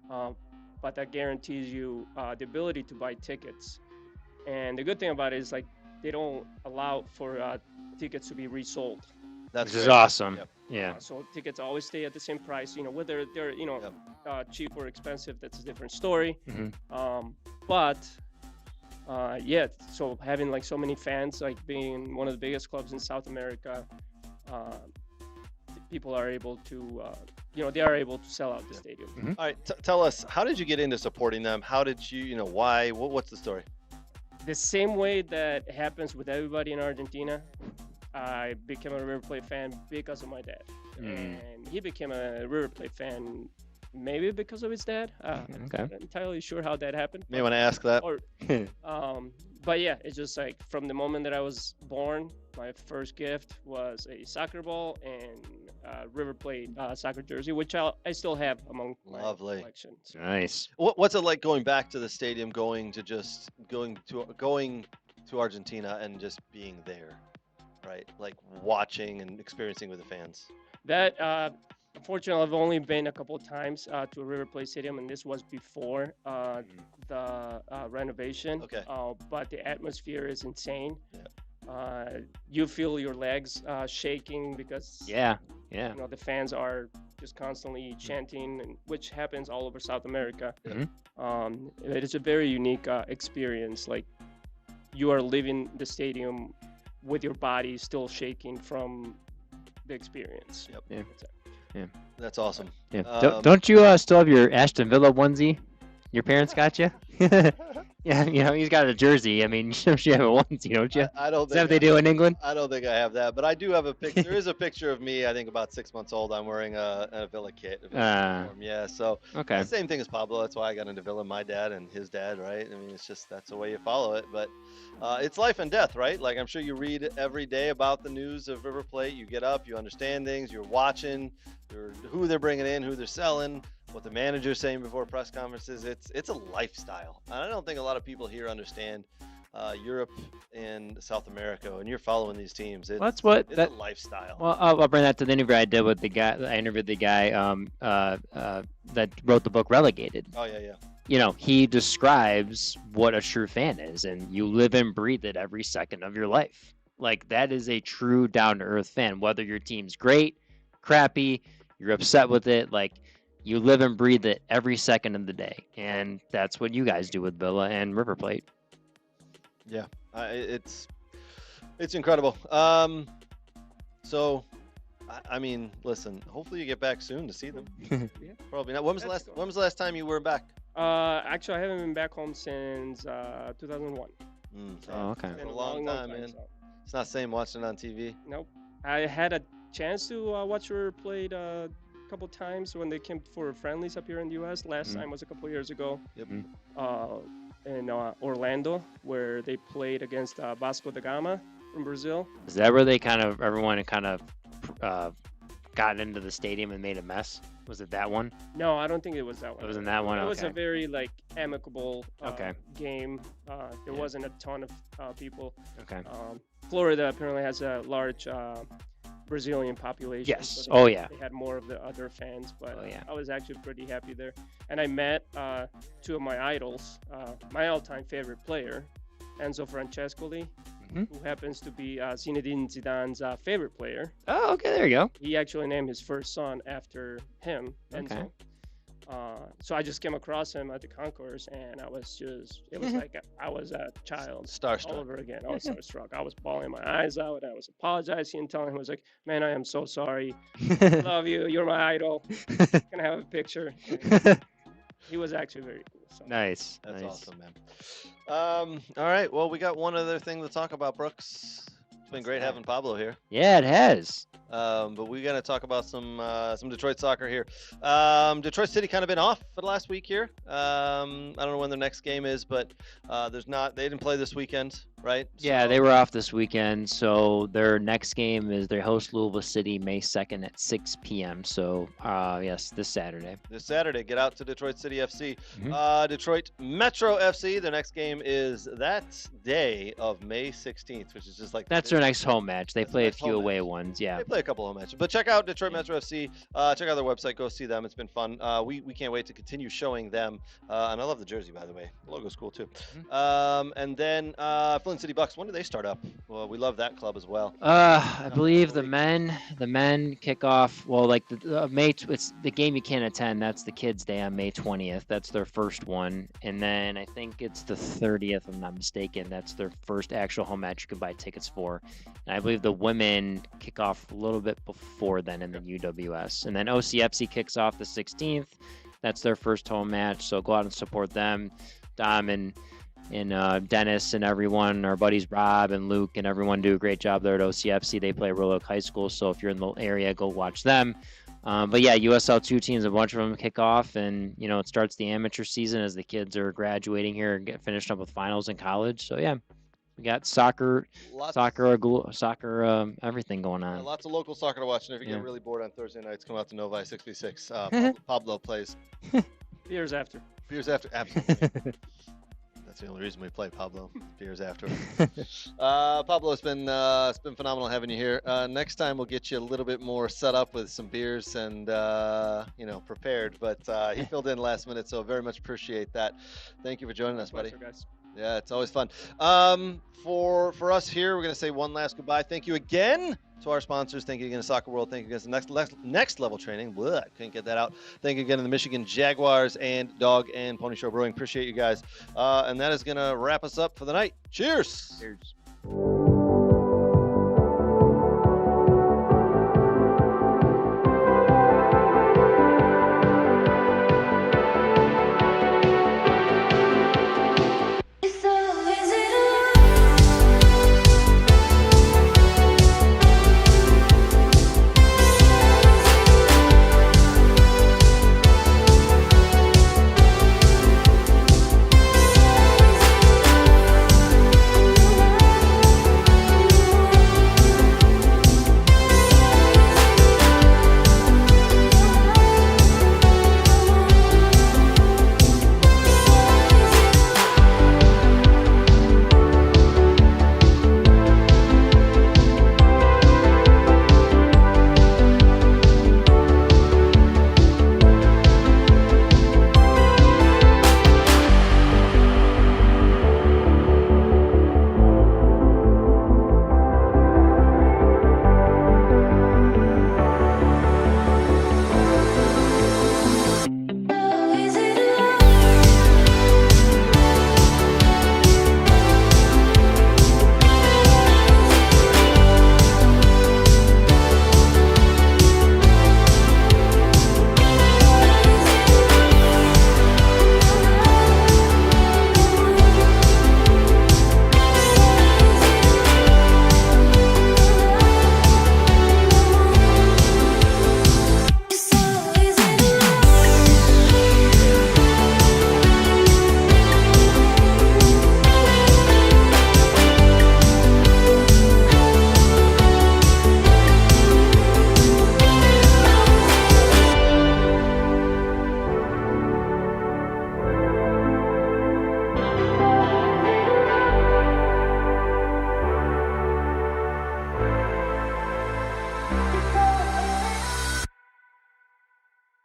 but that guarantees you the ability to buy tickets. And the good thing about it is they don't allow for tickets to be resold. That's Which is great. awesome. Yep. Yeah. So tickets always stay at the same price. Whether they're cheap or expensive, that's a different story. But yeah, so having so many fans, being one of the biggest clubs in South America, people are able to they are able to sell out the stadium. All right, tell us, how did you get into supporting them? How did you, why? What's the story? The same way that happens with everybody in Argentina, I became a River Plate fan because of my dad, and he became a River Plate fan maybe because of his dad. I'm not entirely sure how that happened. May want to ask that. But yeah, it's just from the moment that I was born, my first gift was a soccer ball and River Plate soccer jersey, which I still have among my collection. So. Nice. What's it like going back to the stadium, going to Argentina and just being there, right? Like watching and experiencing with the fans. That unfortunately, I've only been a couple of times to a River Plate Stadium, and this was before the renovation. Okay. But the atmosphere is insane. Yeah. You feel your legs shaking because the fans are just constantly chanting, which happens all over South America. It is a very unique experience. Like you are leaving the stadium with your body still shaking from the experience. Yep. Yeah. That's awesome. Yeah. Don't you still have your Aston Villa onesie? Your parents got you? Yeah, he's got a jersey. I mean, you have a onesie, don't you? I don't think Is that what they do in England? I don't think I have that, but I do have a picture. There is a picture of me, I think about 6 months old. I'm wearing a Villa kit. Yeah, so okay. The same thing as Pablo. That's why I got into Villa, my dad and his dad, right? I mean, it's just, that's the way you follow it. But it's life and death, right? Like, I'm sure you read every day about the news of River Plate. You get up, you understand things, you're watching, who they're bringing in, who they're selling, what the manager's saying before press conferences. It's a lifestyle. I don't think a lot of people here understand Europe and South America, and you're following these teams. It's a lifestyle. Well, I'll bring that to the interview I did with the guy. I interviewed the guy that wrote the book Relegated. Oh, yeah. He describes what a true fan is, and you live and breathe it every second of your life. Like, that is a true down-to-earth fan. Whether your team's great, crappy, you're upset with it, like, you live and breathe it every second of the day. And that's what you guys do with Villa and River Plate. Yeah, it's incredible. So, I mean, listen, hopefully you get back soon to see them. Yeah. Probably not. When was the last time you were back? Actually, I haven't been back home since 2001. So okay. It's been a long time, man. So. It's not the same watching it on TV. Nope. I had a chance to watch River Plate a couple times when they came for friendlies up here in the U.S. Last time was a couple years ago. Yep. In Orlando, where they played against Vasco da Gama from Brazil. Is that where everyone got into the stadium and made a mess? Was it that one? No, I don't think it was that one. It wasn't that one? It Okay. was a very amicable Okay. game. There wasn't a ton of people. Okay. Florida apparently has a large Brazilian population. Yes. So Oh, yeah. They had more of the other fans, but Oh, yeah. I was actually pretty happy there. And I met two of my idols, my all-time favorite player, Enzo Francescoli, Mhm. who happens to be Zinedine Zidane's favorite player. Oh, okay. There you go. He actually named his first son after him, Enzo. Okay. So I just came across him at the concourse, and it was like I was a child all Starstruck. over again. I was starstruck. I was bawling my eyes out. I was apologizing and telling him, I was like, man, I am so sorry. I love you. You're my idol. Can I have a picture? And he was actually very cool. So. Nice. That's nice. awesome, man. All right. Well, we got one other thing to talk about, Brooks. It's been great having Pablo here. Yeah, it has. But we're gonna talk about some Detroit soccer here. Detroit City kind of been off for the last week here. I don't know when their next game is, but they didn't play this weekend, right? Yeah, they were off this weekend, so their next game is they host Louisville City May 2nd at 6 p.m. So, yes, this Saturday. This Saturday, get out to Detroit City FC. Mhm. Detroit Metro FC, their next game is that day of May 16th, which is just like That's their next home match. They That's play their a next few home away match. ones. Yeah. They play a couple of matches, but check out Detroit Metro FC. Check out their website. Go see them. It's been fun. We can't wait to continue showing them. And I love the jersey, by the way. The logo's cool too. And then Flint City Bucks. When do they start up? Well, we love that club as well. I believe the league. men kick off. Well, like it's the game you can't attend. That's the Kids' Day on May 20th. That's their first one, and then I think it's the 30th, if I'm not mistaken. That's their first actual home match you can buy tickets for. And I believe the women kick off a little bit before then in the UWS, and then OCFC kicks off the 16th. That's their first home match. So go out and support them. Dom and Dennis and everyone, our buddies Rob and Luke and everyone do a great job there at OCFC. They play Royal Oak High School, so if you're in the area, go watch them. But yeah, USL 2 teams, a bunch of them kick off, and it starts the amateur season as the kids are graduating here and get finished up with finals in college. So yeah, we got soccer, everything going on. Lots of local soccer to watch, and if you Yeah. get really bored on Thursday nights, come out to Novi 6v6. Pablo plays. Years after. Beers after, absolutely. That's the only reason we play Pablo. Beers after. Pablo, it's been phenomenal having you here. Next time we'll get you a little bit more set up with some beers and prepared. But he filled in last minute, so very much appreciate that. Thank you for joining us, buddy. Pleasure, guys. Yeah, it's always fun. For us here, we're gonna say one last goodbye. Thank you again to our sponsors. Thank you again to Soccer World. Thank you again to Next Level Training. Blah, couldn't get that out. Thank you again to the Michigan Jaguars and Dog and Pony Show Brewing. Appreciate you guys. And that is gonna wrap us up for the night. Cheers. Cheers.